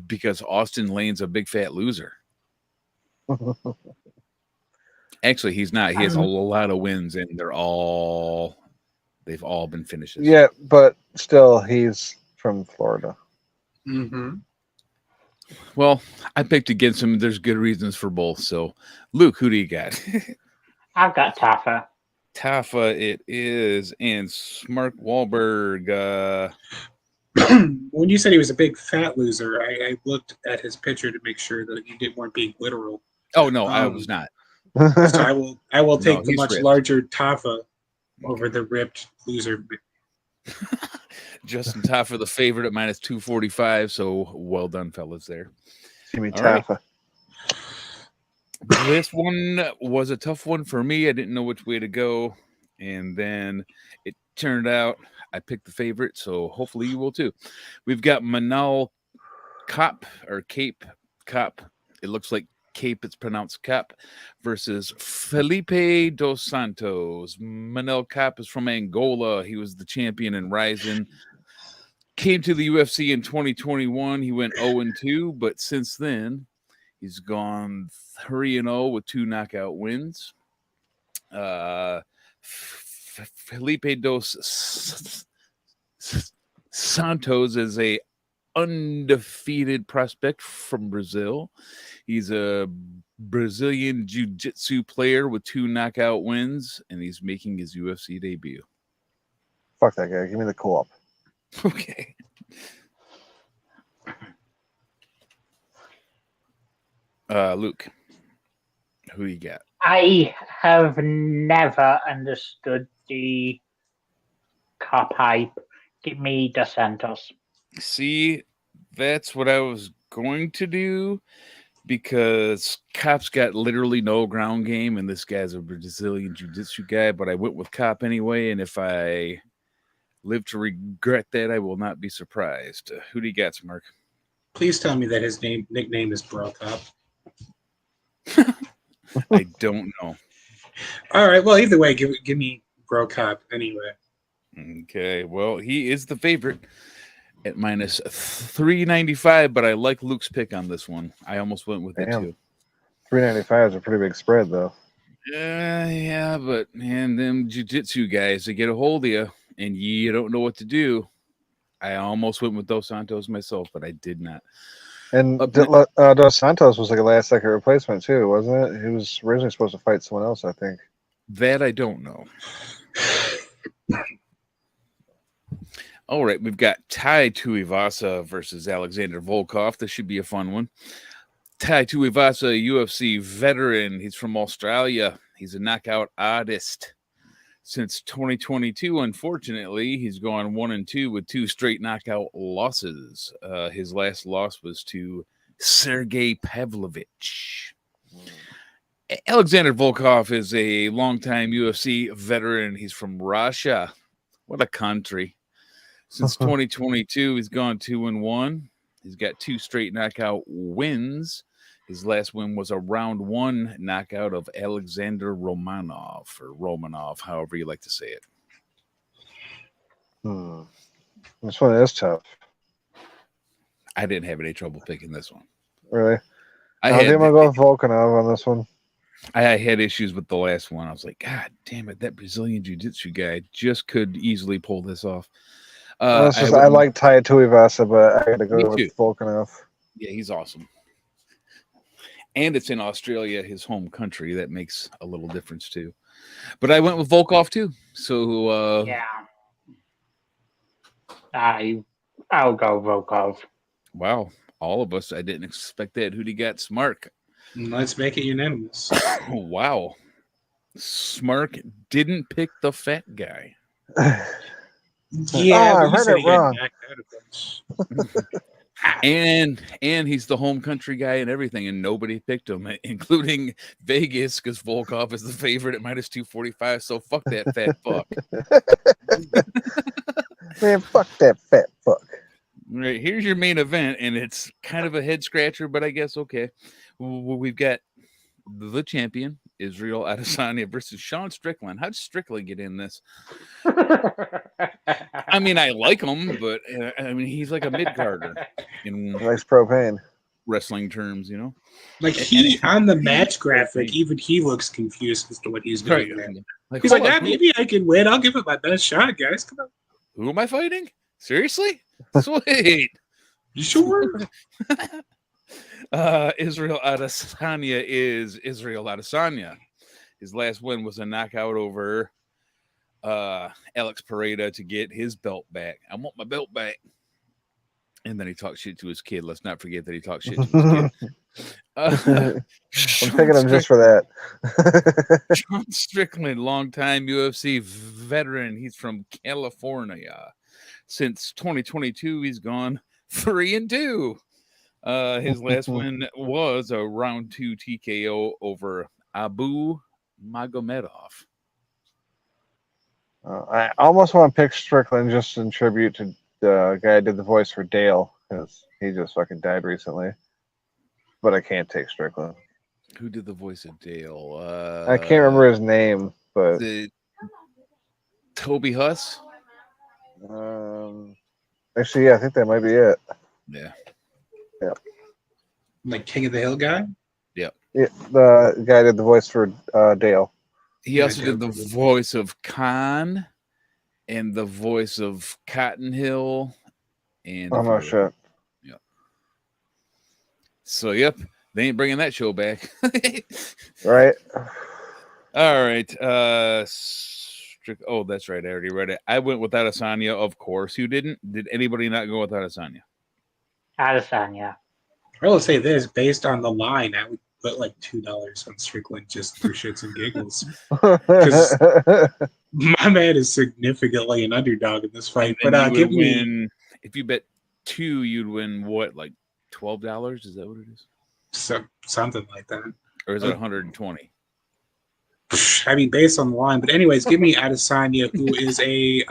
because Austin Lane's a big fat loser. Actually, he's not. He has a lot of wins, and they've all been finishes. Yeah, but still, he's from Florida. Mm-hmm. Well, I picked against him. There's good reasons for both. So, Luke, who do you got? I've got Tafa. Tafa it is, and Smart Wahlberg. When you said he was a big fat loser, I looked at his picture to make sure that you weren't being literal. Oh no, I was not. So I will take the much ripped. larger Tafa over the ripped loser. Justin Tafa, the favorite at -245. So well done, fellas. There. Jimmy All right. Tafa. This one was a tough one for me. I didn't know which way to go, and then it turned out I picked the favorite. So hopefully you will too. We've got Manal Cop or Cape Cop. It looks like Cape, it's pronounced Cap, versus Felipe dos Santos. Manel Cap is from Angola. He was the champion in Ryzen. Came to the UFC in 2021. He went 0-2, but since then, he's gone 3-0 with 2 knockout wins. Felipe dos Santos is a undefeated prospect from Brazil. He's a Brazilian jiu-jitsu player with 2 knockout wins, and he's making his UFC debut. Fuck that guy. Give me the co-op. Okay. Luke, who you got? I have never understood the cop hype. Give me Dos Santos. See, that's what I was going to do because Cop's got literally no ground game, and this guy's a Brazilian jiu-jitsu guy, but I went with Cop anyway, and if I live to regret that. I will not be surprised. Who do you got, Mark? Please tell me that his nickname is Bro Cop. I don't know. All right. Well, either way, give me Bro Cop anyway. Okay. Well, he is the favorite at minus 395, but I like Luke's pick on this one. I almost went with it too. 395 is a pretty big spread, though. Yeah, but man, them jiu-jitsu guys, they get a hold of you, and you don't know what to do. I almost went with Dos Santos myself, but I did not. And Dos Santos was like a last-second replacement, too, wasn't it? He was originally supposed to fight someone else, I think. That I don't know. All right, we've got Tai Tuivasa versus Alexander Volkov. This should be a fun one. Tai Tuivasa, UFC veteran. He's from Australia. He's a knockout artist. Since 2022, unfortunately, he's gone 1-2 with 2 straight knockout losses. His last loss was to Sergey Pavlovich. Alexander Volkov is a longtime UFC veteran. He's from Russia. What a country. Since 2022, he's gone 2-1. He's got 2 straight knockout wins. His last win was a round 1 knockout of Alexander Romanov, or Romanov, however you like to say it. This one is tough. I didn't have any trouble picking this one. Really? I think I'm going to go with Volkanov on this one. I had issues with the last one. I was like, God damn it, that Brazilian jiu-jitsu guy just could easily pull this off. I like Tai Tuivasa, but I got to go with Volkanov. Yeah, he's awesome. And it's in Australia, his home country. That makes a little difference, too. But I went with Volkov, too. So, yeah. I'll go Volkov. Wow. All of us. I didn't expect that. Who do you got? Smark. Let's make it unanimous. Wow. Smark didn't pick the fat guy. Yeah, I heard it wrong. And he's the home country guy and everything, and nobody picked him, including Vegas, because Volkov is the favorite at minus 245. So fuck that fat fuck. Man, fuck that fat fuck. Right, here's your main event, and it's kind of a head scratcher, but I guess okay. We've got the champion, Israel Adesanya, versus Sean Strickland. How'd Strickland get in this? I mean, I like him, but I mean, he's like a mid-carder in likes propane wrestling terms, you know. Like on the match graphic, even he looks confused as to what he's doing. Right. He's like, maybe I can win. I'll give it my best shot, guys. Come on. Who am I fighting? Seriously? Sweet. You sure? Israel Adesanya is Israel Adesanya. His last win was a knockout over Alex Pereira to get his belt back. I want my belt back. And then he talked shit to his kid. Let's not forget that he talked shit to his kid. I'm picking him just for that. Sean Strickland, longtime UFC veteran. He's from California. Since 2022, he's gone 3-2. His last win was a round 2 TKO over Abu Magomedov. I almost want to pick Strickland just in tribute to the guy who did the voice for Dale, because he just fucking died recently. But I can't take Strickland. Who did the voice of Dale? I can't remember his name, but Toby Huss. Actually, yeah, I think that might be it. Yeah. Like King of the Hill guy? Yeah, the guy did the voice for Dale. He also did the voice of Khan and the voice of Cotton Hill. And oh, no shit. Yeah. So, yep, they ain't bringing that show back. Right. All right. Oh, that's right. I already read it. I went with Adesanya, of course. You didn't? Did anybody not go with Adesanya? Adesanya. I will say this, based on the line, I would put like $2 on Strickland just for shits and giggles. Because my man is significantly an underdog in this fight. And but give me if you bet 2, you'd win what, like $12? Is that what it is? something like that. Or is it 120? I mean, based on the line. But anyways, give me Adesanya, who is a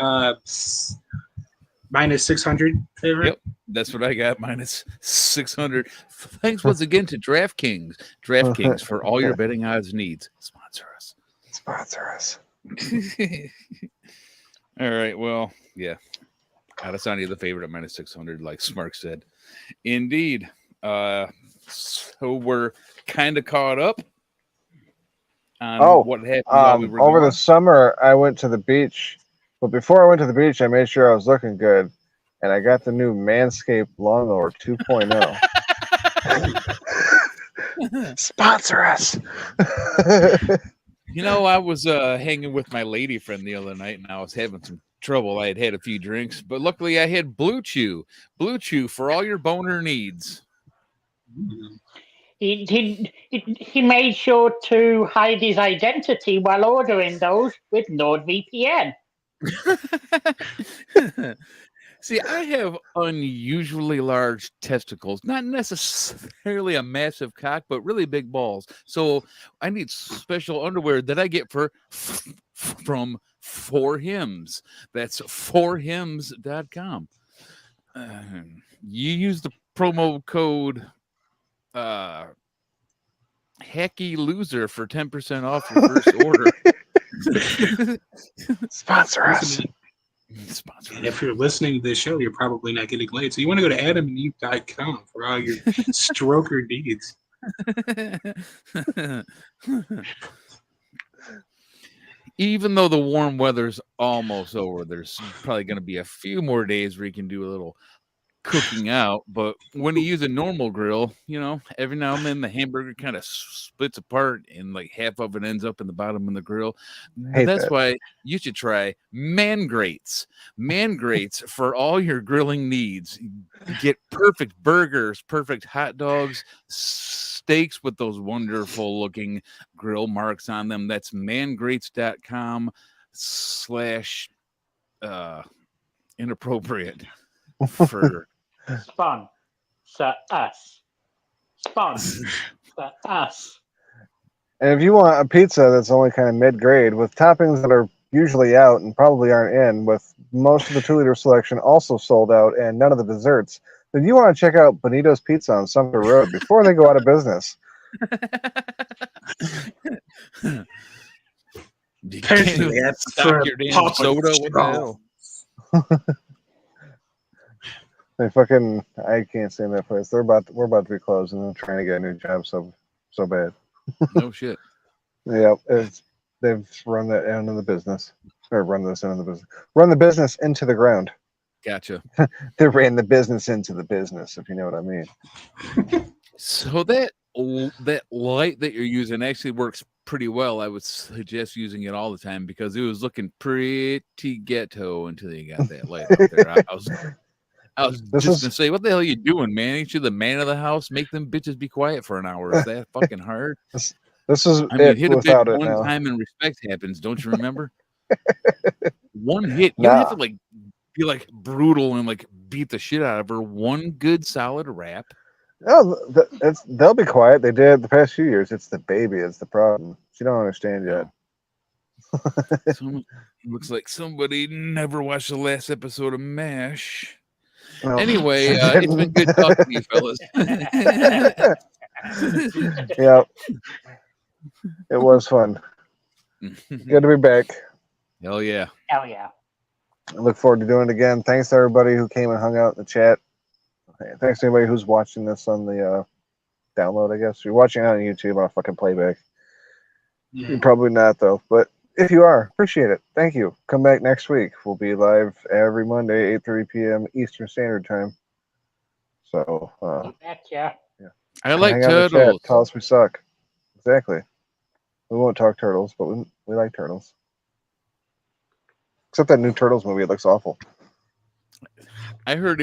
minus 600 favorite. Yep, that's what I got, minus 600. Thanks once again to DraftKings. DraftKings for all your betting odds needs. Sponsor us. Sponsor us. All right, well, yeah. Adesanya the favorite at minus 600, like Smark said. Indeed. So we're kind of caught up on what happened while we were over gone. the summer, I went to the beach. But before I went to the beach, I made sure I was looking good. And I got the new Manscaped Lawnmower 2.0. Sponsor us. You know, I was hanging with my lady friend the other night, and I was having some trouble. I had a few drinks, but luckily I had Blue Chew. Blue Chew for all your boner needs. He made sure to hide his identity while ordering those with NordVPN. See, I have unusually large testicles, not necessarily a massive cock, but really big balls. So I need special underwear that I get from 4Hims. That's 4hims.com. You use the promo code Hacky Loser for 10% off your first order. Sponsor us. And if you're listening to this show, you're probably not getting laid. So you want to go to adamandeve.com for all your stroker needs. Even though the warm weather's almost over, there's probably going to be a few more days where you can do a little cooking out. But when you use a normal grill, you know, every now and then the hamburger kind of splits apart and like half of it ends up in the bottom of the grill. That's why you should try Man Grates. Man Grates for all your grilling needs. Get perfect burgers, perfect hot dogs, steaks with those wonderful looking grill marks on them. That's mangrates.com/inappropriate for sponsor us. And if you want a pizza that's only kind of mid-grade with toppings that are usually out and probably aren't in, with most of the 2-liter selection also sold out and none of the desserts, then you want to check out Benito's Pizza on Sumter Road before they go out of business. You can't stop your damn soda. What the hell? I can't stand that place. We're about to be closed, and I'm trying to get a new job so bad. No shit. Yeah, they've run that into the business, or run this into the business. Run the business into the ground. Gotcha. They ran the business into the business, if you know what I mean. So that light that you're using actually works pretty well. I would suggest using it all the time because it was looking pretty ghetto until you got that light up there. I was just gonna say, what the hell are you doing, man? Ain't you the man of the house? Make them bitches be quiet for an hour. Is that fucking hard? This is hit a bit one now. time and respect happens. Don't you remember? One hit. You don't have to like be like brutal and like beat the shit out of her. One good solid rap. No, they'll be quiet. They did the past few years. It's the baby. It's the problem. You don't understand yet. Looks like somebody never watched the last episode of MASH. No. Anyway, it's been good talking to you, fellas. Yeah, it was fun. Good to be back. Hell yeah. Hell yeah. I look forward to doing it again. Thanks to everybody who came and hung out in the chat. Thanks to anybody who's watching this on the download, I guess. If you're watching it on YouTube on a fucking playback. You're probably not, though. But if you are, appreciate it. Thank you. Come back next week. We'll be live every Monday, 8:30 p.m. Eastern Standard Time. So, yeah. I like turtles. Tell us we suck. Exactly. We won't talk turtles, but we like turtles. Except that new Turtles movie, it looks awful. I heard